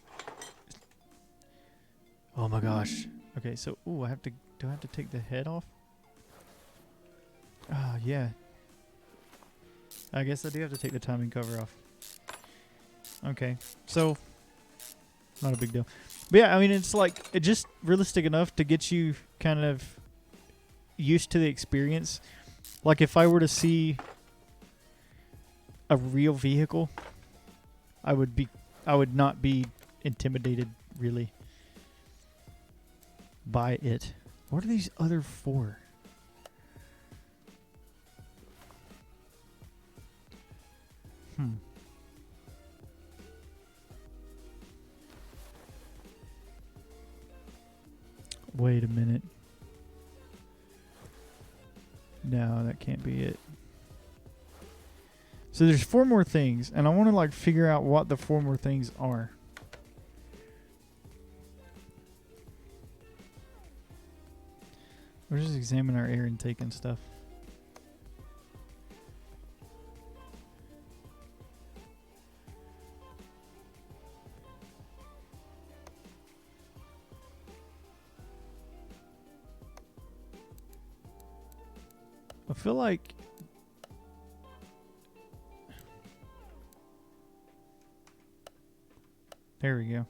oh my gosh. Okay, so do I have to take the head off? Ah, yeah. I guess I do have to take the timing cover off. Okay, so not a big deal. But yeah, I mean, it's like just realistic enough to get you kind of used to the experience. Like if I were to see a real vehicle, I would not be intimidated really by it. What are these other for? Wait a minute. No, that can't be it. So there's 4 more things, and I want to like figure out what the 4 more things are. We'll just examine our air intake and stuff. I feel like there we go.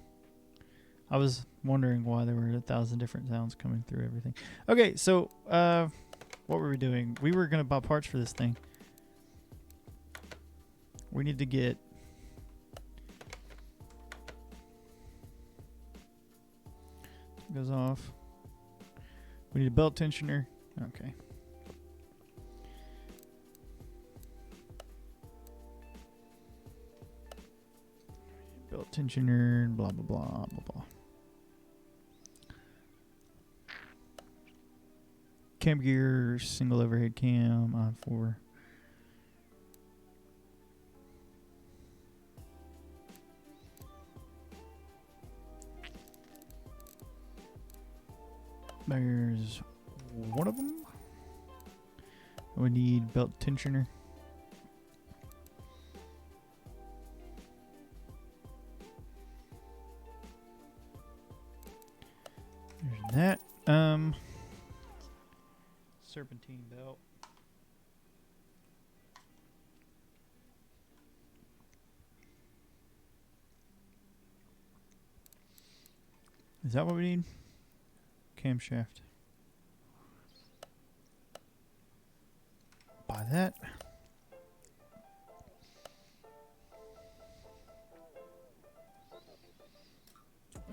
I was wondering why there were 1,000 different sounds coming through everything. Okay, so what were we doing? We were gonna buy parts for this thing. We need to get goes off. We need a belt tensioner. Okay. Belt tensioner, blah, blah, blah, blah, blah. Cam gear, single overhead cam, I4. There's one of them. We need belt tensioner. There's that. Serpentine belt. Is that what we need? Camshaft. Buy that.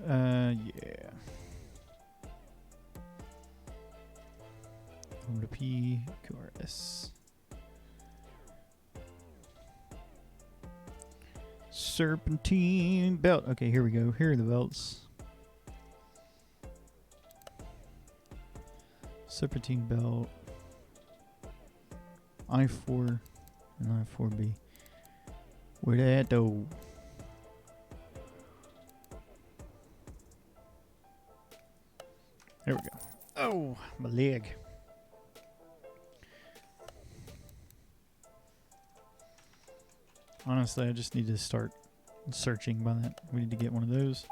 Yeah. Home to P, QRS. Serpentine belt. Okay, here we go. Here are the belts. Serpentine belt. I4 and I4B. Where that though? There we go. Oh, my leg. Honestly, I just need to start searching by that. We need to get one of those.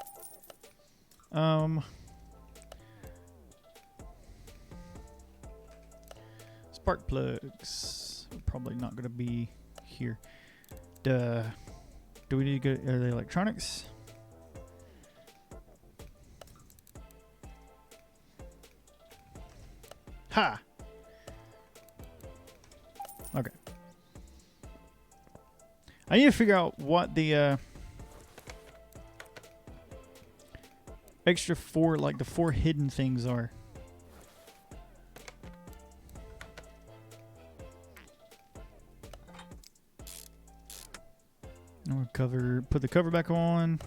Spark plugs. Probably not gonna be here. Do we need to go? Are they electronics? Ha! Okay. I need to figure out what the extra four, the 4 hidden things are. I'll put the cover back on.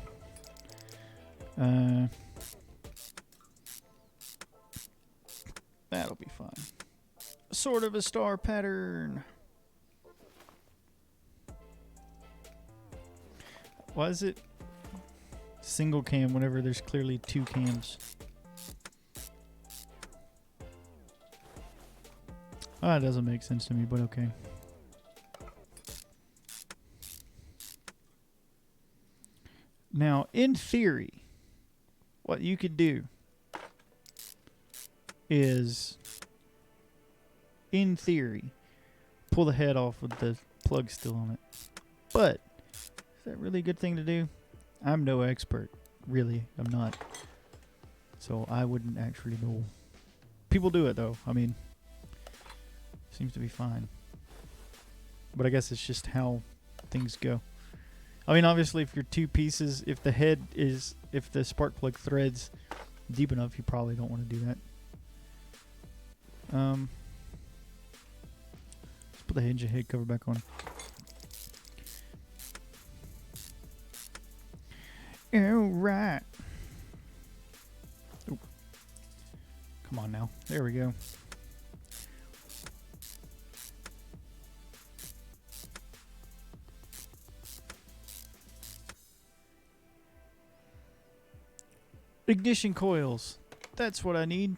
That'll be fine. Sort of a star pattern. Why is it single cam whenever there's clearly 2 cams? That doesn't make sense to me, but okay. Now, in theory, what you could do is, in theory, pull the head off with the plug still on it. But is that really a good thing to do? I'm no expert. Really, I'm not. So I wouldn't actually know. People do it though. I mean, seems to be fine. But I guess it's just how things go. I mean, obviously, if you're 2 pieces, if the spark plug threads deep enough, you probably don't want to do that. Let's put the hinge and head cover back on. Alright. Oh. Come on now. There we go. Ignition coils. That's what I need.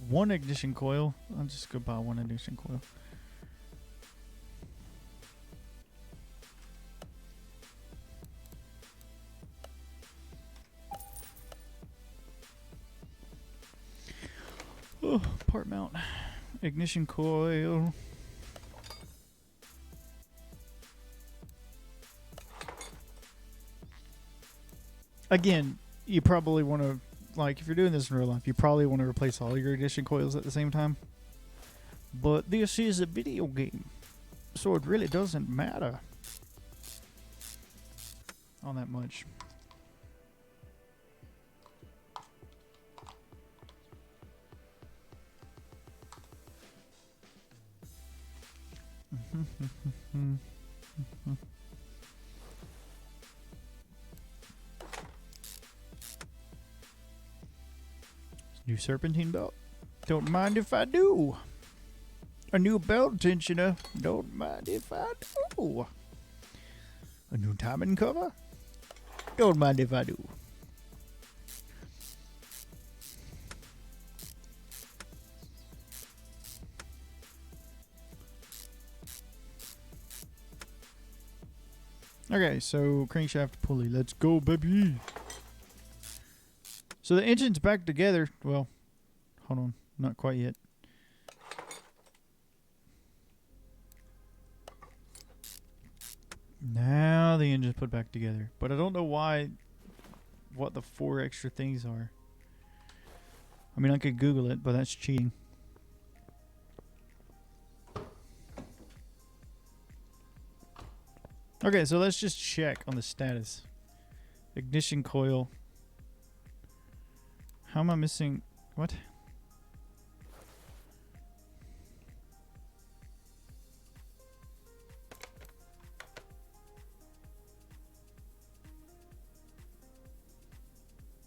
1 ignition coil. I'll just go buy 1 ignition coil. Oh, part mount. Ignition coil. Again, you probably want to, if you're doing this in real life, you probably want to replace all your ignition coils at the same time. But this is a video game, so it really doesn't matter all that much. New serpentine belt. Don't mind if I do. A new belt tensioner. Don't mind if I do. A new timing cover. Don't mind if I do. Okay, so crankshaft pulley. Let's go, baby. So the engine's back together. Well, hold on. Not quite yet. Now the engine's put back together. But I don't know what the 4 extra things are. I mean, I could Google it, but that's cheating. Okay, so let's just check on the status. Ignition coil. How am I missing? What?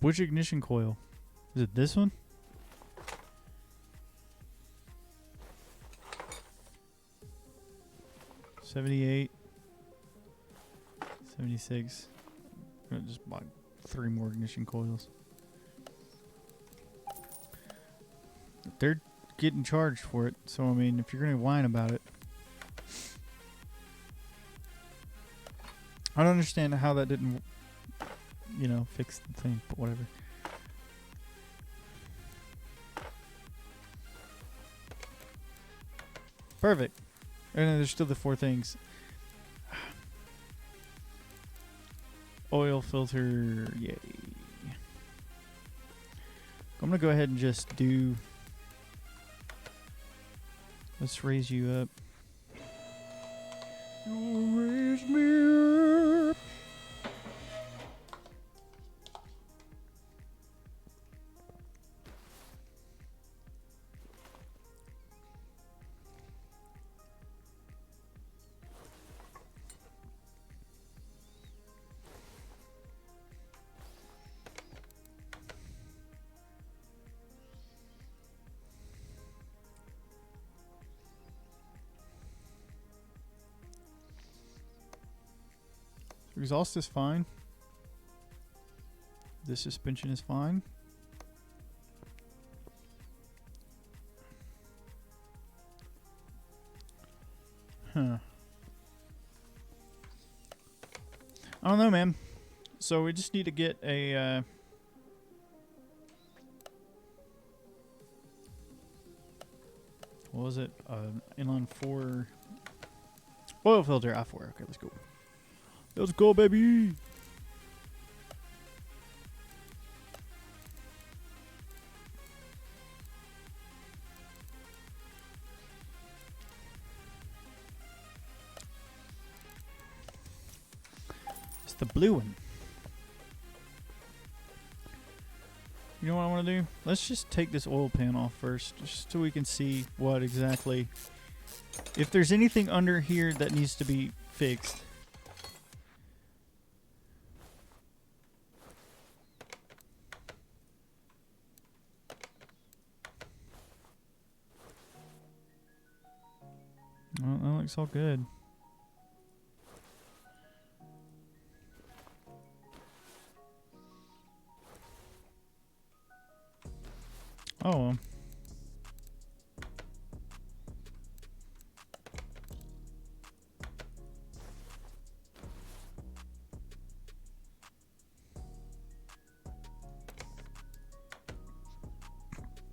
Which ignition coil? Is it this one? $78. $76. I'm gonna just buy 3 more ignition coils. They're getting charged for it, so I mean, if you're gonna whine about it. I don't understand how that didn't, fix the thing, but whatever. Perfect. And then there's still the 4 things. Oil filter, yay. I'm gonna go ahead and just do. Let's raise you up. You raise me up. Exhaust is fine. The suspension is fine. Huh. I don't know, man. So we just need to get a what was it? Inline 4 oil filter I4. Okay, let's go. Let's go, baby. It's the blue one. You know what I want to do? Let's just take this oil pan off first, just so we can see what exactly, if there's anything under here that needs to be fixed. Well, that looks all good. Oh.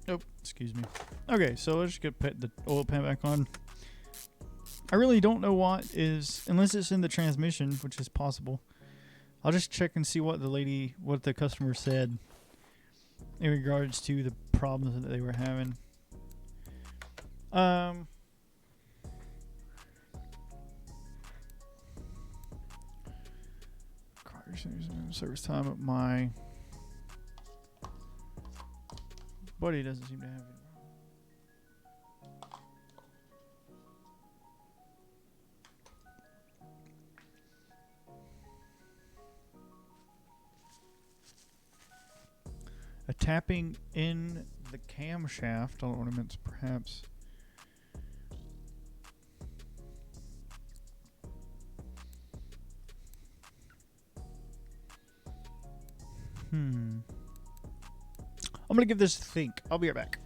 Oh, excuse me. Okay, so let's just get the oil pan back on. I really don't know what is, unless it's in the transmission, which is possible. I'll just check and see what the customer said in regards to the problems that they were having. Service time at my buddy doesn't seem to have it. A tapping in the camshaft ornaments, perhaps. I'm gonna give this a think. I'll be right back.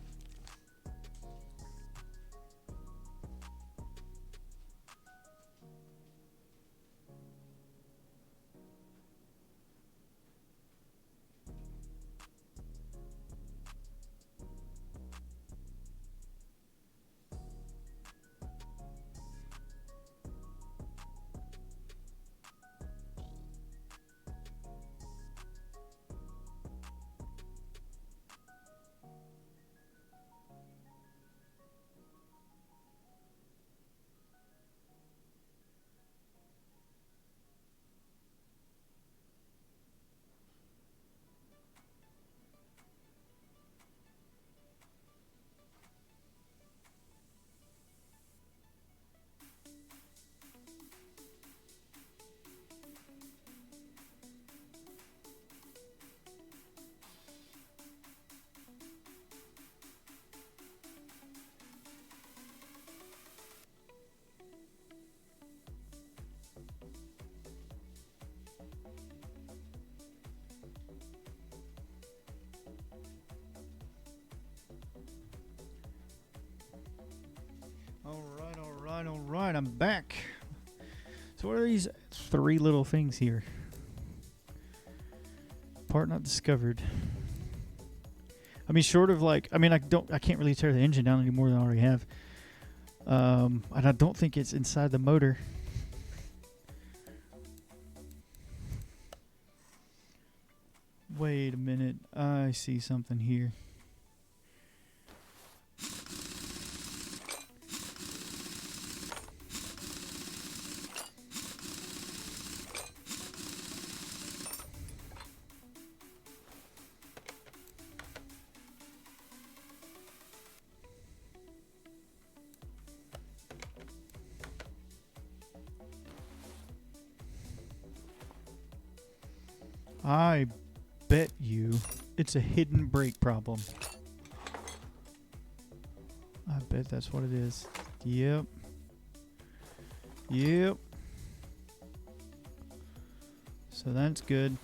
All right, I'm back. So what are these 3 little things here? Part not discovered. I mean, short of like, I mean, I can't really tear the engine down any more than I already have. And I don't think it's inside the motor. Wait a minute. I see something here. I bet you it's a hidden brake problem. I bet that's what it is. Yep. Yep. So that's good.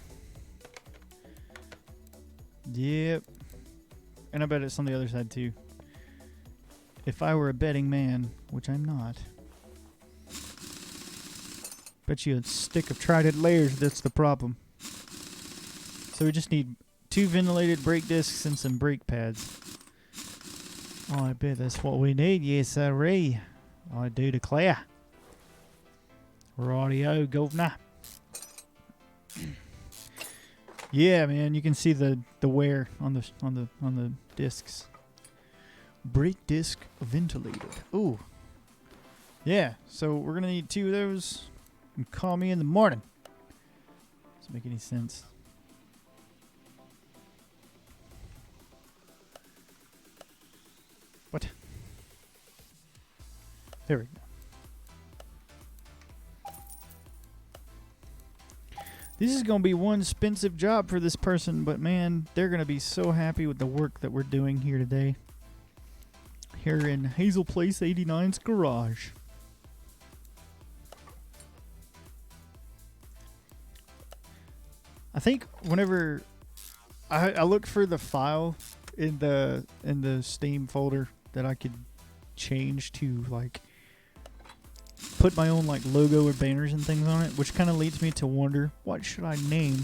Yep. And I bet it's on the other side too. If I were a betting man, which I'm not, bet you a stick of trident layers that's the problem. So we just need 2 ventilated brake discs and some brake pads. Oh, I bet that's what we need. Yes, sirree. I do declare. Radio, governor. Yeah, man, you can see the wear on the discs. Brake disc ventilated. Ooh. Yeah, so we're gonna need 2 of those. And call me in the morning. Doesn't make any sense. What? There we go. This is going to be one expensive job for this person, but man, they're going to be so happy with the work that we're doing here today. Here in Hazel Place 89's garage. I think whenever I looked for the file in the Steam folder that I could change to like put my own like logo or banners and things on it, which kind of leads me to wonder, what should I name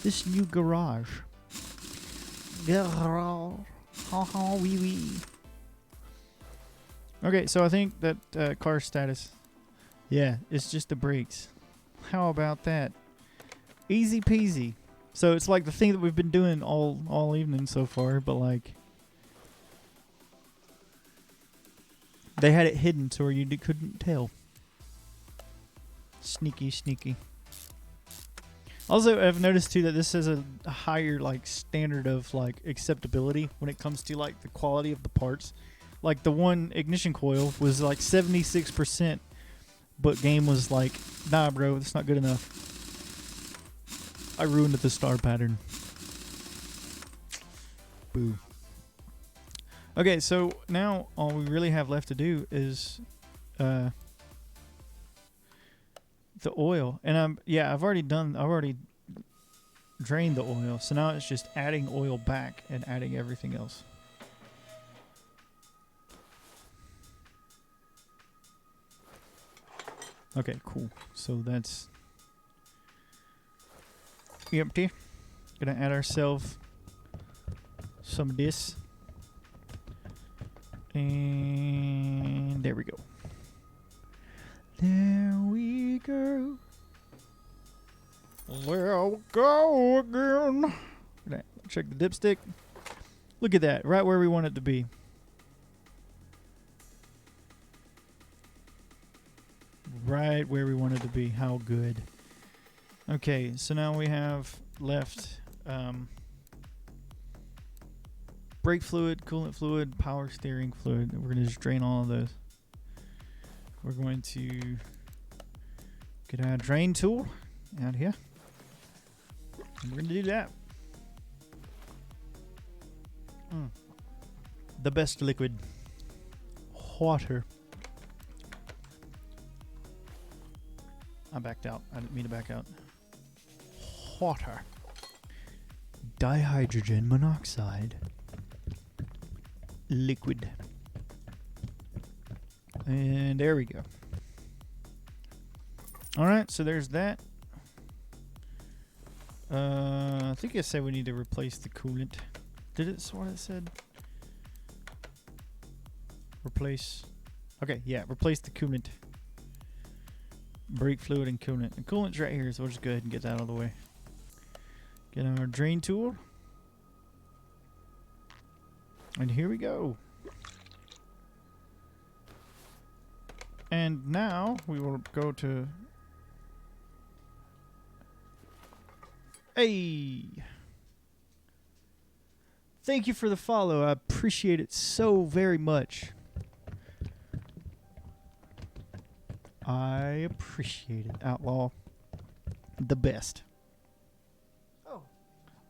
this new garage? Garage. Ha ha wee wee. Okay, so I think that car status, yeah, it's just the brakes. How about that? Easy peasy. So it's like the thing that we've been doing all evening so far, but like they had it hidden so you couldn't tell. Sneaky, sneaky. Also, I've noticed too that this has a higher like standard of like acceptability when it comes to like the quality of the parts. Like the one ignition coil was like 76%, but game was like, nah, bro, that's not good enough. I ruined the star pattern. Boo. Okay, so now all we really have left to do is the oil. And I've already drained the oil. So now it's just adding oil back and adding everything else. Okay, cool. So that's empty. Gonna add ourselves some of this. And there we go. There we go. There we go again. Gonna check the dipstick. Look at that, right where we want it to be. Right where we want it to be. How good. Okay, so now we have left brake fluid, coolant fluid, power steering fluid. We're going to just drain all of those. We're going to get our drain tool out here. And we're going to do that. The best liquid. Water. I backed out. I didn't mean to back out. Water. Dihydrogen monoxide. Liquid. And there we go. All right, so there's that. I think it said we need to replace the coolant. Did it? What it said? Replace. Okay, yeah, replace the coolant. Brake fluid and coolant. The coolant's right here, so we'll just go ahead and get that out of the way. Get our drain tool. And here we go. And now we will go to... Hey! Thank you for the follow. I appreciate it so very much. I appreciate it, Outlaw. The best. Oh,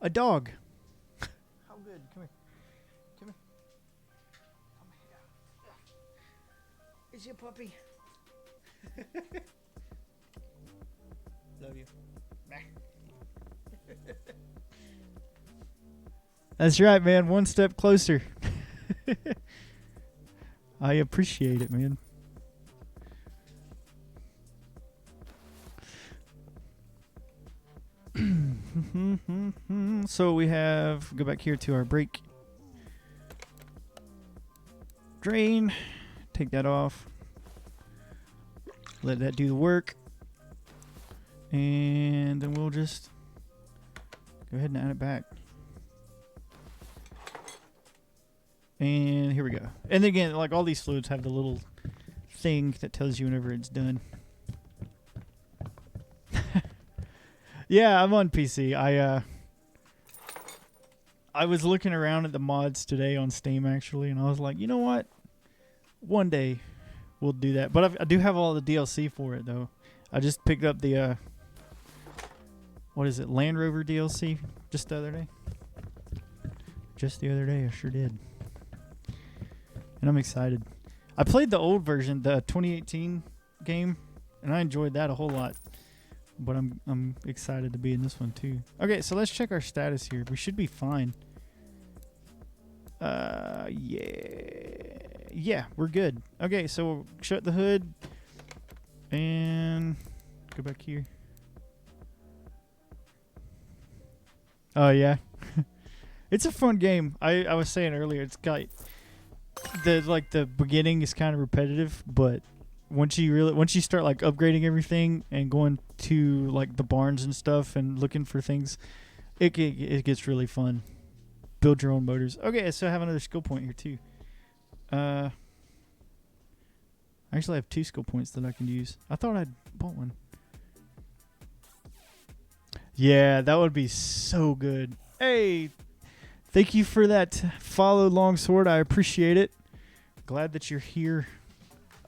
a dog. How good. Come here. Come here. Come here. Is your puppy? Love you. That's right, man. One step closer. I appreciate it, man. So we have, go back here to our brake drain, take that off, let that do the work, and then we'll just go ahead and add it back. And here we go. And again, like all these fluids have the little thing that tells you whenever it's done. Yeah, I'm on PC. I was looking around at the mods today on Steam actually, and I was like, you know what? One day we'll do that. But I do have all the DLC for it though. I just picked up the what is it, Land Rover DLC just the other day. Just the other day, I sure did. And I'm excited. I played the old version, the 2018 game, and I enjoyed that a whole lot. But I'm excited to be in this one too. Okay, so let's check our status here. We should be fine. Yeah, we're good. Okay, so we'll shut the hood and go back here. Oh yeah. It's a fun game. I was saying earlier, it's got the beginning is kind of repetitive, but once you start like upgrading everything and going to like the barns and stuff and looking for things, it gets really fun. Build your own motors. Okay, so I have another skill point here too. I actually have 2 skill points that I can use. I thought I'd bought one. Yeah, that would be so good. Hey, thank you for that follow, Longsword. I appreciate it. Glad that you're here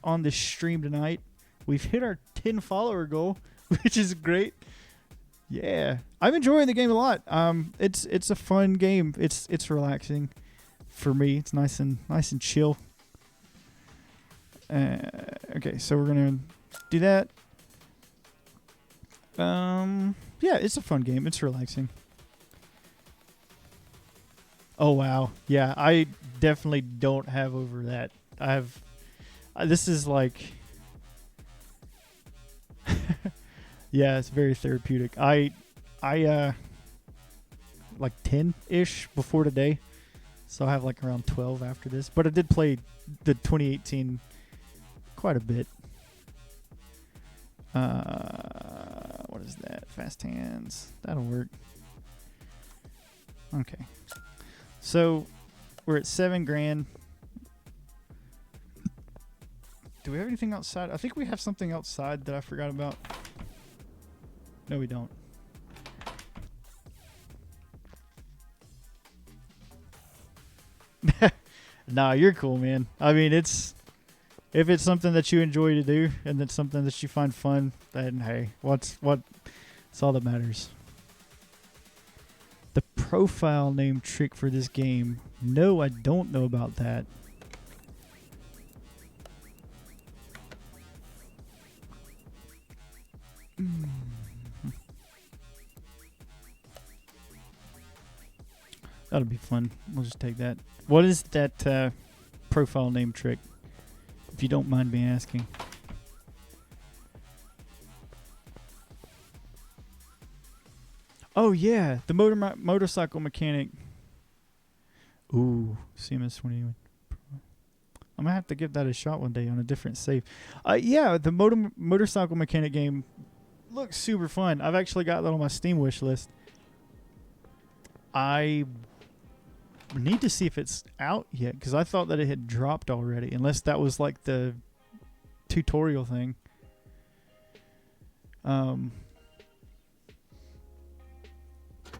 on this stream tonight. We've hit our 10 follower goal, which is great. Yeah, I'm enjoying the game a lot. It's a fun game. It's relaxing for me. It's nice and chill. Okay, so we're gonna do that. Yeah, it's a fun game. It's relaxing. Oh wow, yeah, I definitely don't have over that. I have. This is like. Yeah, it's very therapeutic. I like 10-ish before today, so I have like around 12 after this. But I did play the 2018 quite a bit. What is that? Fast hands. That'll work. Okay. So we're at $7,000. Do we have anything outside? I think we have something outside that I forgot about. No, we don't. Nah, you're cool, man. I mean, if it's something that you enjoy to do and it's something that you find fun, then hey, it's all that matters. The profile name trick for this game. No, I don't know about that. That'll be fun. We'll just take that. What is that profile name trick? If you don't mind me asking. yeah, the motorcycle mechanic. Ooh, CMS-21. I'm gonna have to give that a shot one day on a different save. Yeah, the motorcycle mechanic game looks super fun. I've actually got that on my Steam wish list. I need to see if it's out yet, because I thought that it had dropped already, unless that was like the tutorial thing.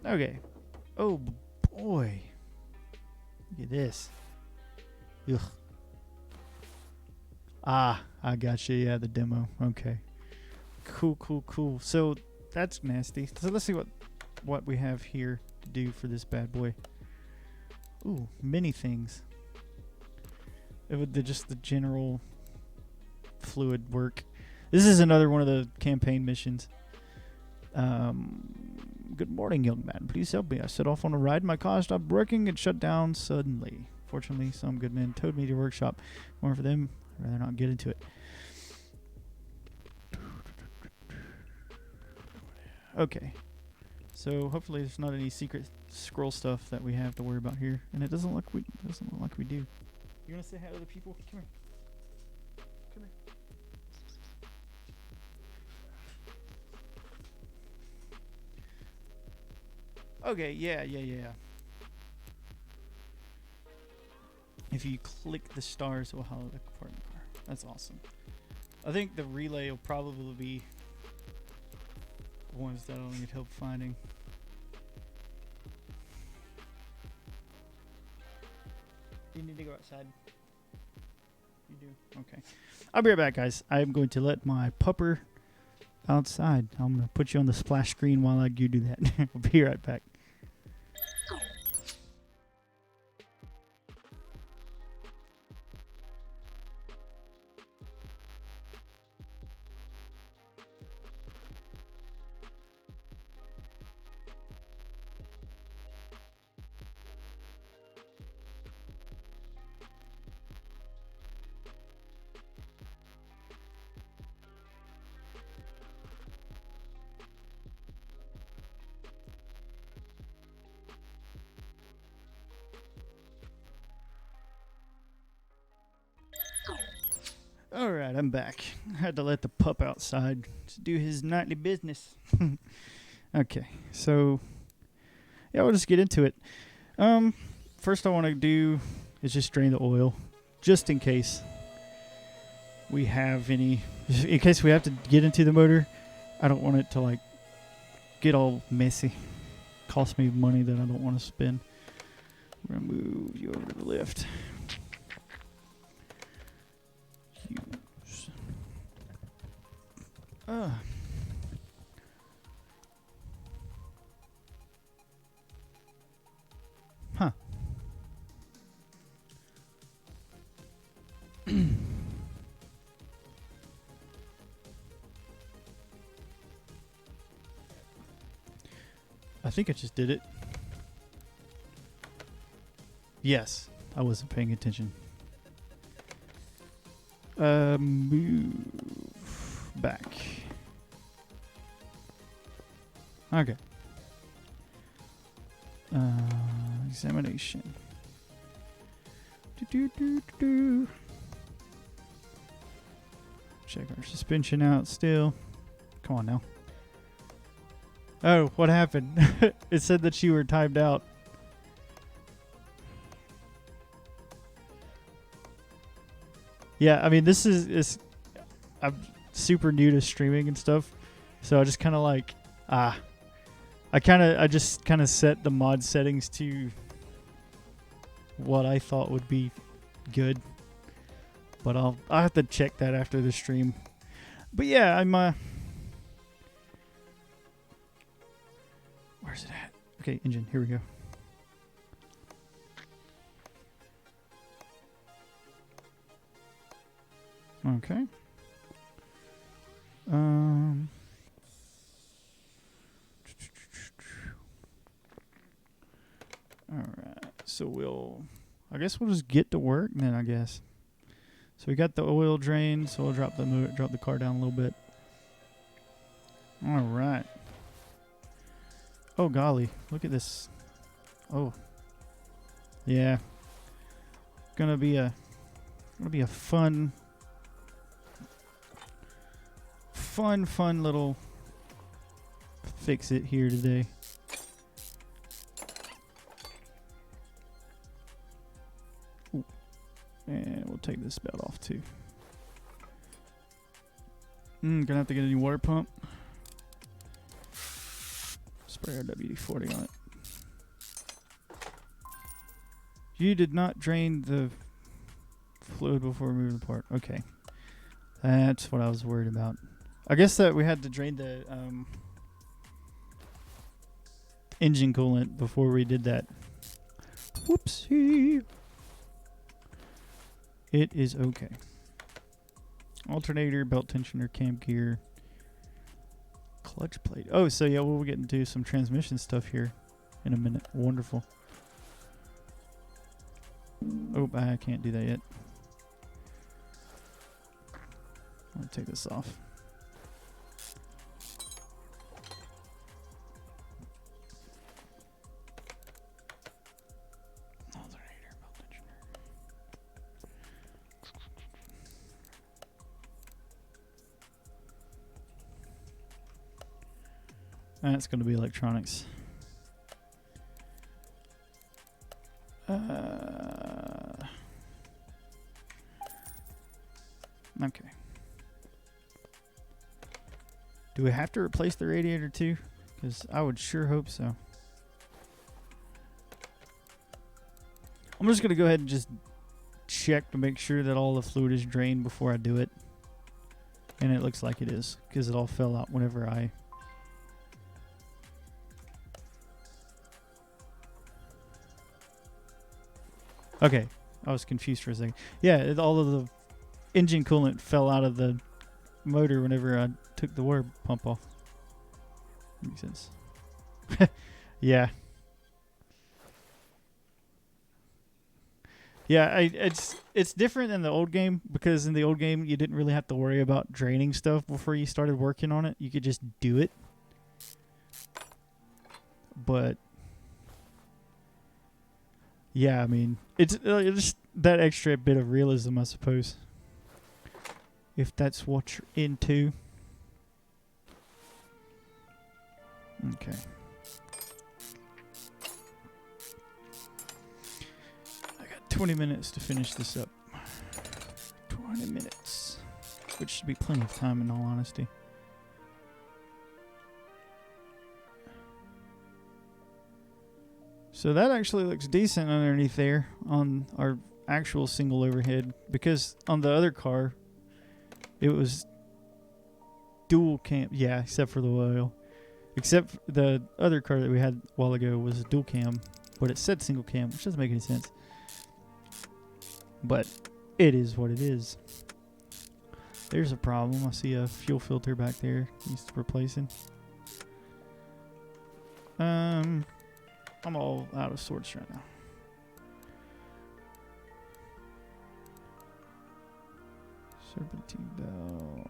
Okay. Oh boy. Look at this. Ugh. Ah, I got you. Yeah, the demo. Okay. Cool. So that's nasty. So let's see what we have here to do for this bad boy. Ooh, many things. It would just the general fluid work. This is another one of the campaign missions. Good morning, young man. Please help me. I set off on a ride. My car stopped working and shut down suddenly. Fortunately, some good men towed me to your workshop. More for them. I'd rather not get into it. Okay. So hopefully there's not any secret scroll stuff that we have to worry about here, and it doesn't look like we do. You want to say hi to the people? Come here. Come here. Okay. Yeah. If you click the stars, it will highlight the apartment car. That's awesome. I think the relay will probably be ones that I'll need help finding. You need to go outside. You do? Okay. I'll be right back, guys. I'm going to let my pupper outside. I'm going to put you on the splash screen while you do that. I'll be right back. Alright, I'm back. I had to let the pup outside to do his nightly business. Okay, so yeah, we'll just get into it. First I want to do is just drain the oil, just in case we have any, in case we have to get into the motor. I don't want it to like get all messy, cost me money that I don't want to spend. We're gonna move you over to the left. Huh. I think I just did it. Yes, I wasn't paying attention. Move back. Okay. Examination. Check our suspension out still. Come on now. Oh, what happened? It said that you were timed out. Yeah, I mean, this is I'm super new to streaming and stuff, so I just kind of like I just kind of set the mod settings to what I thought would be good, but I'll have to check that after the stream. But yeah, I'm where's it at? Okay, engine, here we go. Okay. Alright, so I guess we'll just get to work then, I guess. So we got the oil drain, so we'll drop the car down a little bit. Alright. Oh golly, look at this. Oh. Yeah. Gonna be a fun little fix it here today. Ooh. And we'll take this spout off too. Gonna have to get a new water pump. Spray our WD-40 on it. You did not drain the fluid before moving the part. Okay. That's what I was worried about. I guess that we had to drain the engine coolant before we did that. Whoopsie. It is okay. Alternator, belt tensioner, cam gear, clutch plate. Oh, so yeah, we'll get into some transmission stuff here in a minute. Wonderful. Oh, I can't do that yet. I'll take this off. Alternator, belt tensioner. That's going to be electronics. Okay. Do we have to replace the radiator too? Because I would sure hope so. I'm just going to go ahead and just check to make sure that all the fluid is drained before I do it. And it looks like it is, because it all fell out whenever I... Okay, I was confused for a second. Yeah, all of the engine coolant fell out of the motor whenever I took the water pump off. Makes sense. Yeah. Yeah, it's different than the old game, because in the old game you didn't really have to worry about draining stuff before you started working on it. You could just do it. But yeah, I mean, it's just that extra bit of realism, I suppose. If that's what you're into. Okay. I got 20 minutes to finish this up. 20 minutes. Which should be plenty of time in all honesty. So that actually looks decent underneath there on our actual single overhead, because on the other car it was dual cam. Yeah, except for the oil. Except the other car that we had a while ago was dual cam, but it said single cam, which doesn't make any sense. But it is what it is. There's a problem. I see a fuel filter back there needs replacing. I'm all out of sorts right now. Serpentine bell.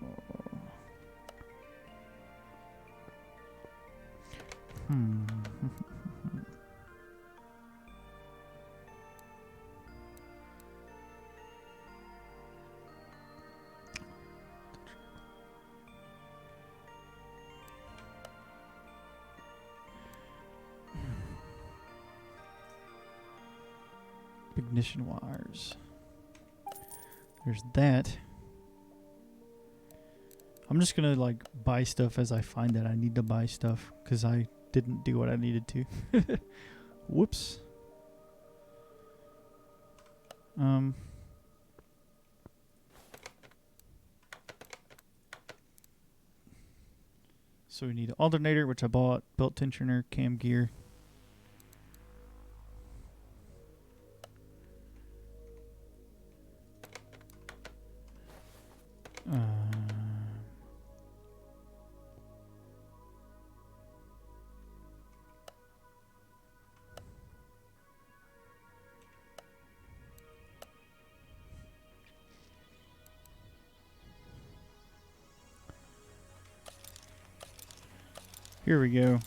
Ignition wires. There's that. I'm just gonna like buy stuff as I find that I need to buy stuff, because I didn't do what I needed to. Whoops. So we need an alternator, which I bought, belt tensioner, cam gear. Here we go.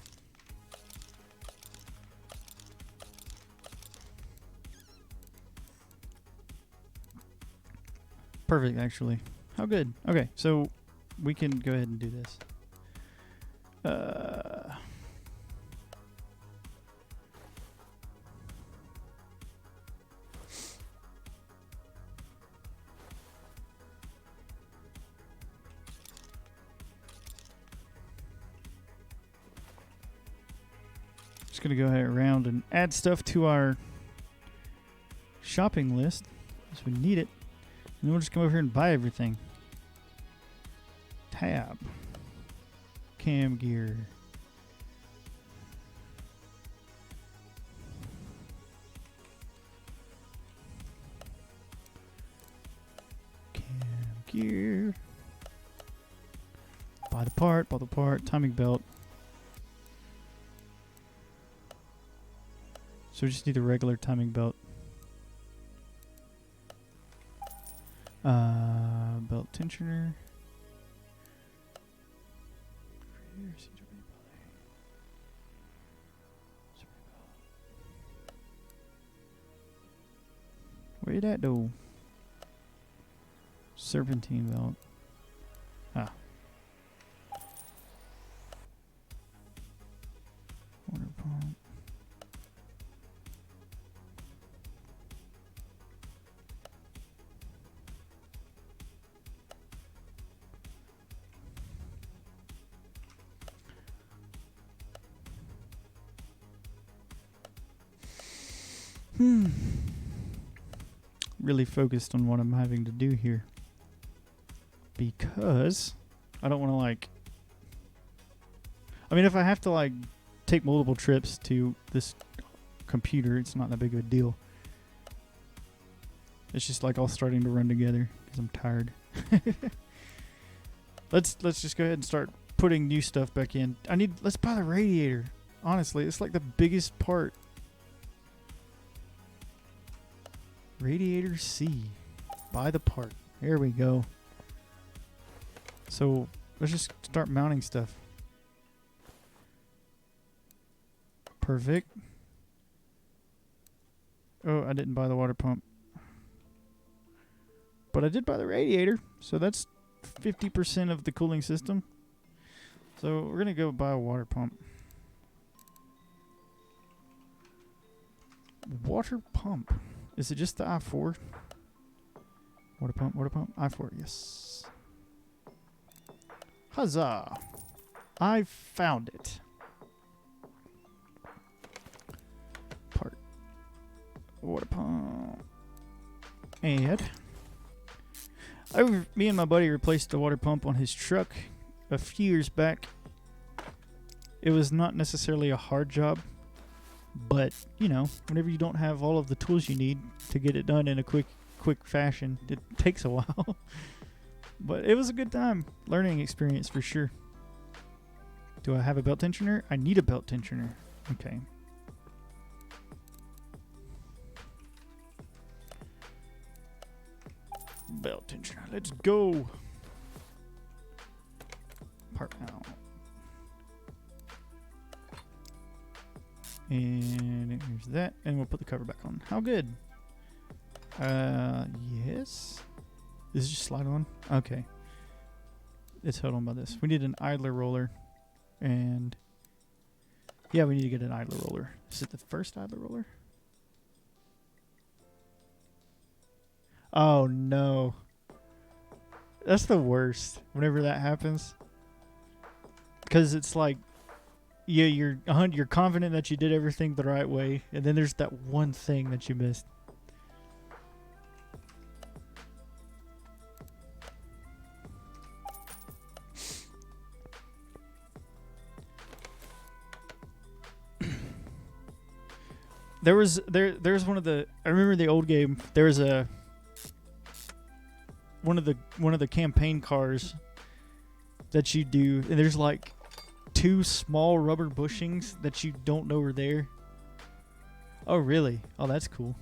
perfect, actually. How good. Okay, so we can go ahead and do this. Just going to go ahead around and add stuff to our shopping list as we need it. And then we'll just come over here and buy everything. Tab. Cam gear. Cam gear. Buy the part, timing belt. So we just need a regular timing belt. Belt tensioner. Where that though? Serpentine belt. Ah. Water pump. Really focused on what I'm having to do here because I don't want to like. I mean, if I have to like take multiple trips to this computer, it's not that big of a deal. It's just like all starting to run together because I'm tired. Let's just go ahead and start putting new stuff back in. Let's buy the radiator. Honestly, it's like the biggest part. Radiator C. Buy the part. There we go. So let's just start mounting stuff. Perfect. Oh, I didn't buy the water pump. But I did buy the radiator. So that's 50% of the cooling system. So we're going to go buy a water pump. Water pump. Is it just the I-4? Water pump, I-4, yes. Huzzah! I found it. Part. Water pump. And me and my buddy replaced the water pump on his truck a few years back. It was not necessarily a hard job. But, you know, whenever you don't have all of the tools you need to get it done in a quick fashion, it takes a while. But it was a good time. Learning experience for sure. Do I have a belt tensioner? I need a belt tensioner. Okay. Belt tensioner. Let's go. Part out. And here's that. And we'll put the cover back on. How good? Yes. Does it just slide on? Okay. It's held on by this. We need an idler roller. And yeah, we need to get an idler roller. Is it the first idler roller? Oh no. That's the worst whenever that happens. Because it's like, yeah, you're confident that you did everything the right way, and then there's that one thing that you missed. There's one of the, I remember the old game. There was one of the campaign cars that you do, and there's like 2 small rubber bushings that you don't know are there. Oh, really? Oh, that's cool.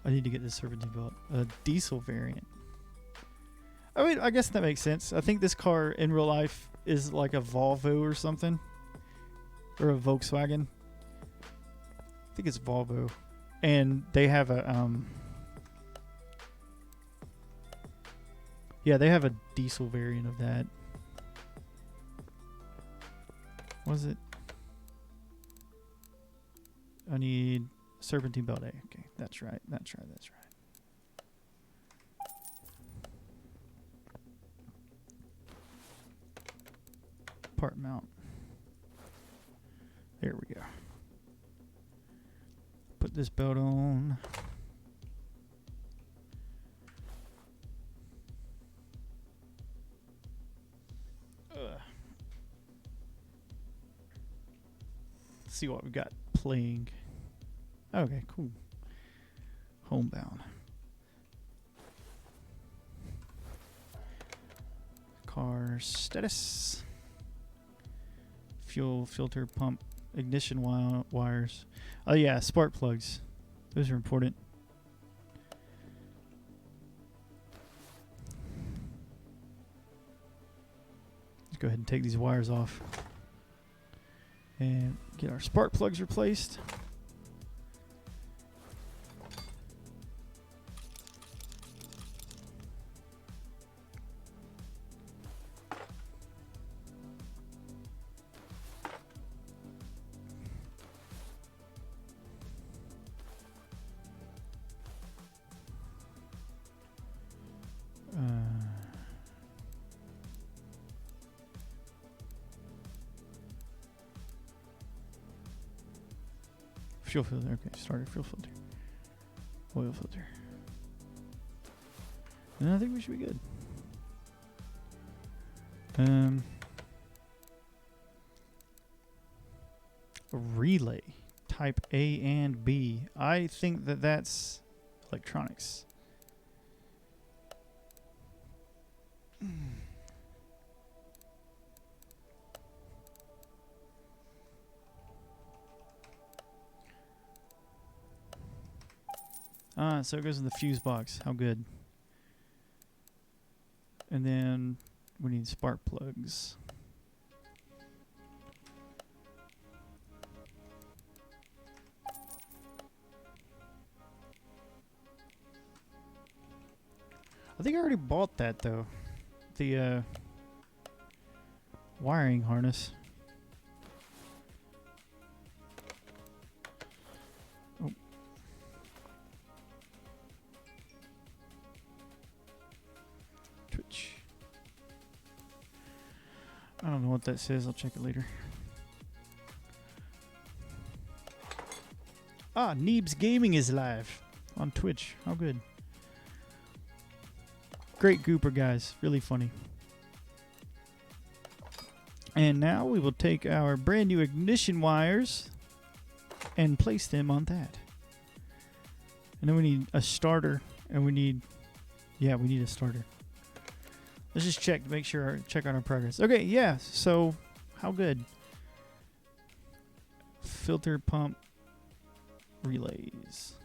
I need to get this serpentine belt. A diesel variant. I mean, I guess that makes sense. I think this car in real life is like a Volvo or something. Or a Volkswagen. I think it's Volvo. And they have a Yeah, they have a diesel variant of that. Was it? I need serpentine belt A. Okay, that's right. That's right. That's right. Part mount. There we go. Put this belt on. Let's see what we've got playing. Okay, cool. Homebound. Car status. Fuel filter pump ignition wires. Oh yeah, spark plugs. Those are important. Let's go ahead and take these wires off and get our spark plugs replaced. Fuel filter, okay, starter fuel filter. Oil filter. And I think we should be good. A relay, type A and B. I think that that's electronics. Ah, so it goes in the fuse box. How good. And then we need spark plugs. I think I already bought that though. The wiring harness. Oh. Twitch. I don't know what that says. I'll check it later. Ah, Neebs Gaming is live on Twitch. How good. Great gooper, guys. Really funny. And now we will take our brand new ignition wires and place them on that. And then we need a starter. And we need... Yeah, we need a starter. Let's just check to make sure... Check on our progress. Okay, yeah. So, how good? Filter pump relays.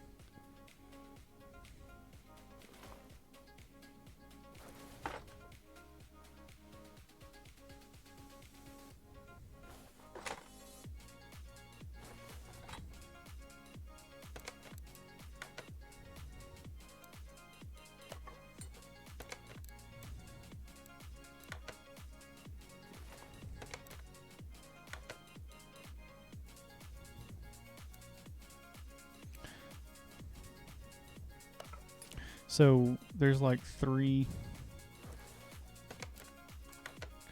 So there's like 3.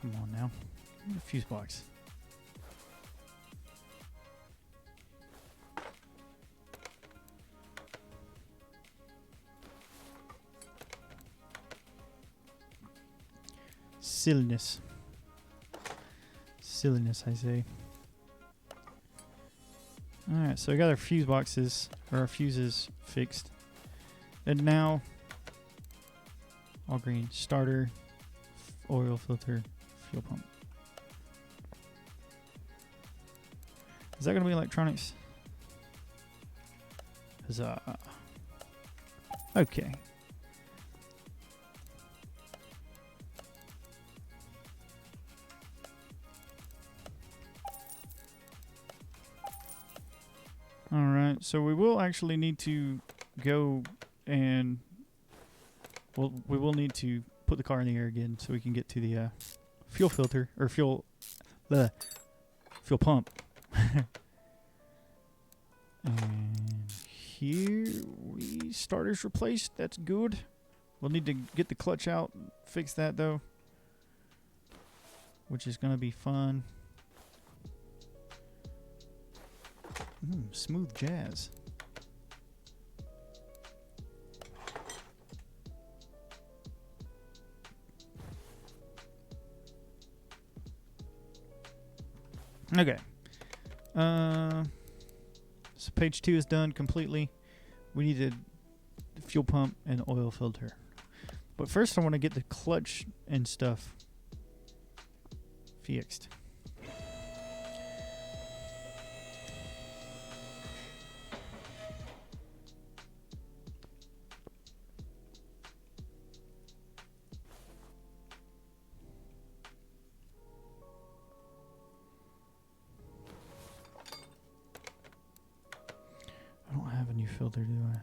Come on now. Fuse box. Silliness. Silliness, I say. Alright, so we got our fuse boxes, or our fuses fixed. And now, all green, starter, oil filter, fuel pump. Is that going to be electronics? Huzzah. Okay. Alright, so we will actually need to go and... Well, we will need to put the car in the air again so we can get to the fuel filter or fuel pump. And here starter's replaced. That's good. We'll need to get the clutch out, fix that though, which is gonna be fun. Smooth jazz. Okay. So page 2 is done completely. We need the fuel pump and oil filter. But first I want to get the clutch and stuff fixed. I don't have a new filter, do I?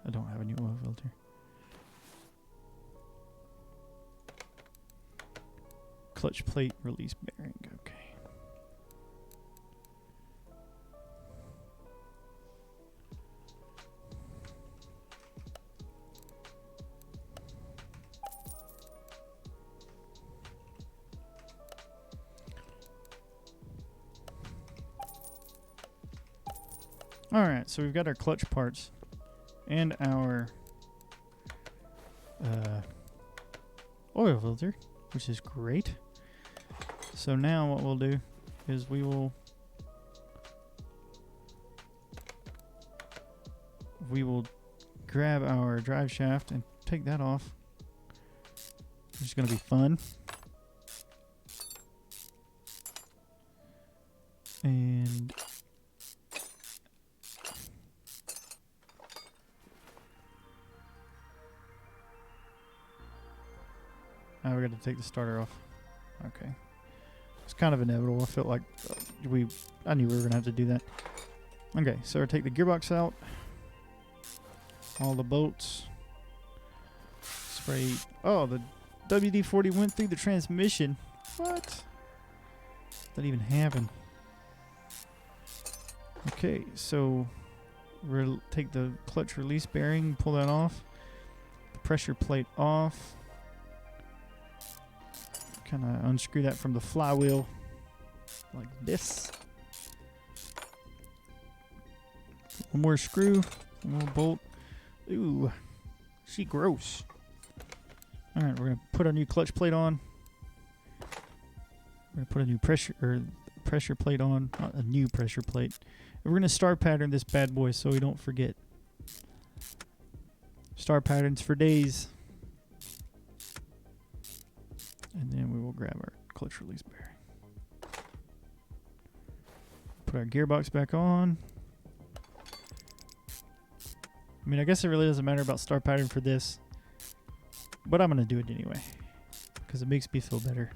I don't have a new oil filter. Clutch plate release bearing, okay. Alright, so we've got our clutch parts and our oil filter, which is great. So now what we'll do is we will grab our drive shaft and take that off. It's going to be fun. And now we're going to take the starter off. Okay. It's kind of inevitable. I felt like I knew we were going to have to do that. Okay, so I take the gearbox out. All the bolts. Spray. Oh, the WD-40 went through the transmission. What? That even happened? Okay, so we'll take the clutch release bearing, pull that off. The pressure plate off. Kind of unscrew that from the flywheel like this. One more screw, one more bolt. Ooh, she gross. All right, we're gonna put our new clutch plate on. We're gonna put a new pressure plate on, not a new pressure plate. And we're gonna star pattern this bad boy so we don't forget. Star patterns for days. And then we will grab our clutch release bearing. Put our gearbox back on. I mean, I guess it really doesn't matter about star pattern for this, but I'm going to do it anyway because it makes me feel better.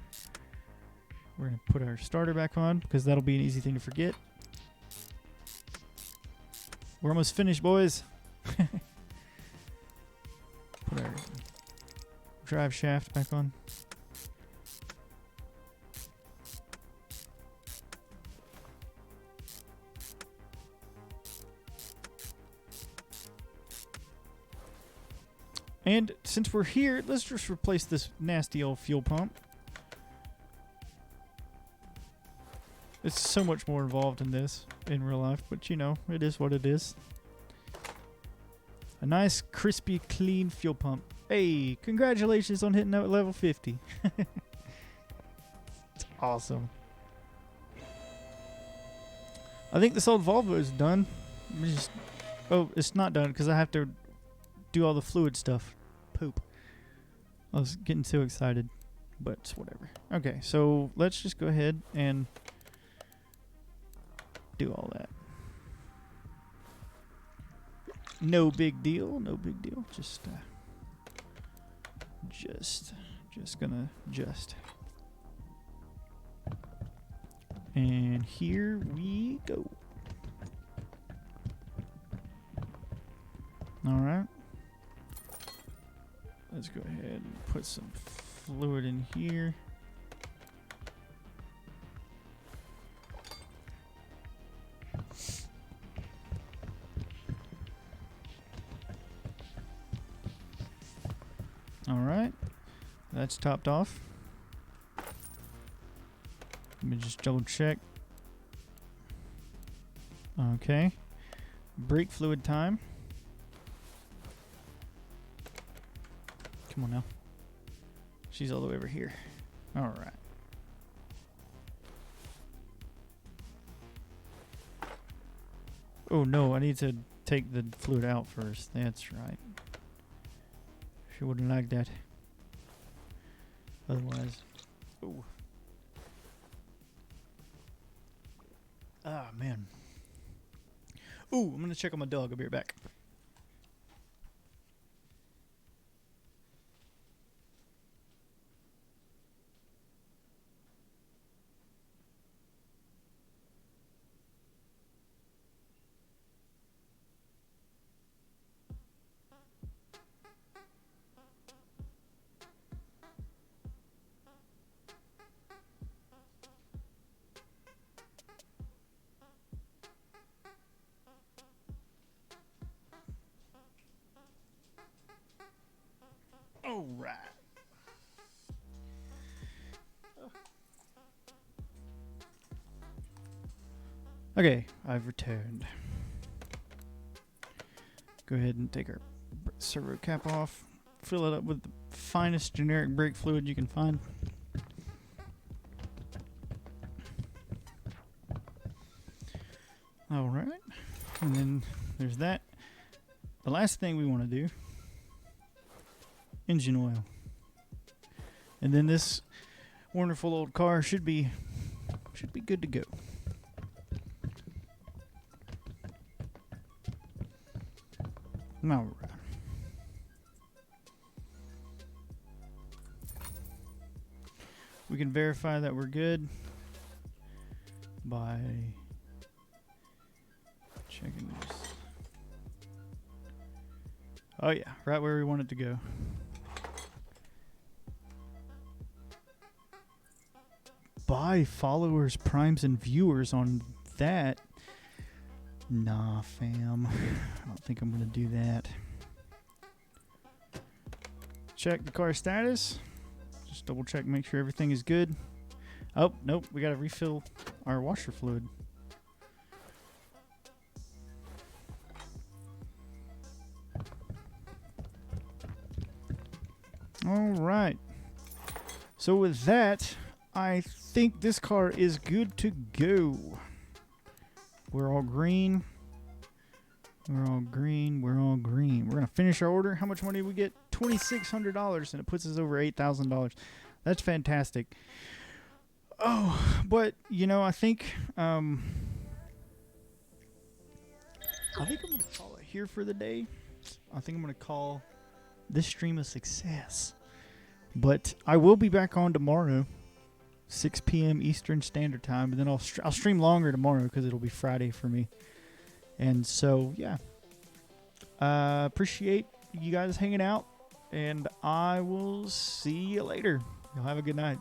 We're going to put our starter back on because that'll be an easy thing to forget. We're almost finished, boys. Put our drive shaft back on. And since we're here, let's just replace this nasty old fuel pump. It's so much more involved in this in real life, but you know, it is what it is. A nice, crispy, clean fuel pump. Hey, congratulations on hitting that level 50. It's awesome. I think this old Volvo is done. Oh, it's not done because I have to do all the fluid stuff. Poop. I was getting too excited, but whatever. Okay, so let's just go ahead and do all that. No big deal. No big deal. Just gonna adjust. And here we go. All right. Let's go ahead and put some fluid in here. All right, that's topped off. Let me just double check. Okay, brake fluid time. Come on now. She's all the way over here. All right. Oh no, I need to take the fluid out first. That's right. She wouldn't like that. Otherwise. Oh. Ah, man. Ooh, I'm gonna check on my dog. I'll be right back. All right. Okay, I've returned. Go ahead and take our servo cap off. Fill it up with the finest generic brake fluid you can find. All right, and then there's that. The last thing we want to do, engine oil. And then this wonderful old car should be good to go. All right. We can verify that we're good by checking this. Oh yeah, right where we want it to go. Buy followers, primes, and viewers on that. Nah, fam. I don't think I'm gonna do that. Check the car status. Just double check, make sure everything is good. Oh, nope, we gotta refill our washer fluid. All right. So with that, I think this car is good to go. We're all green. We're all green. We're all green. We're going to finish our order. How much money did we get? $2,600, and it puts us over $8,000. That's fantastic. Oh, but, you know, I think I'm going to call it here for the day. I think I'm going to call this stream a success. But I will be back on tomorrow, 6 p.m. Eastern Standard Time, and then I'll stream longer tomorrow because it'll be Friday for me. And so, yeah. Appreciate you guys hanging out, and I will see you later. Y'all have a good night.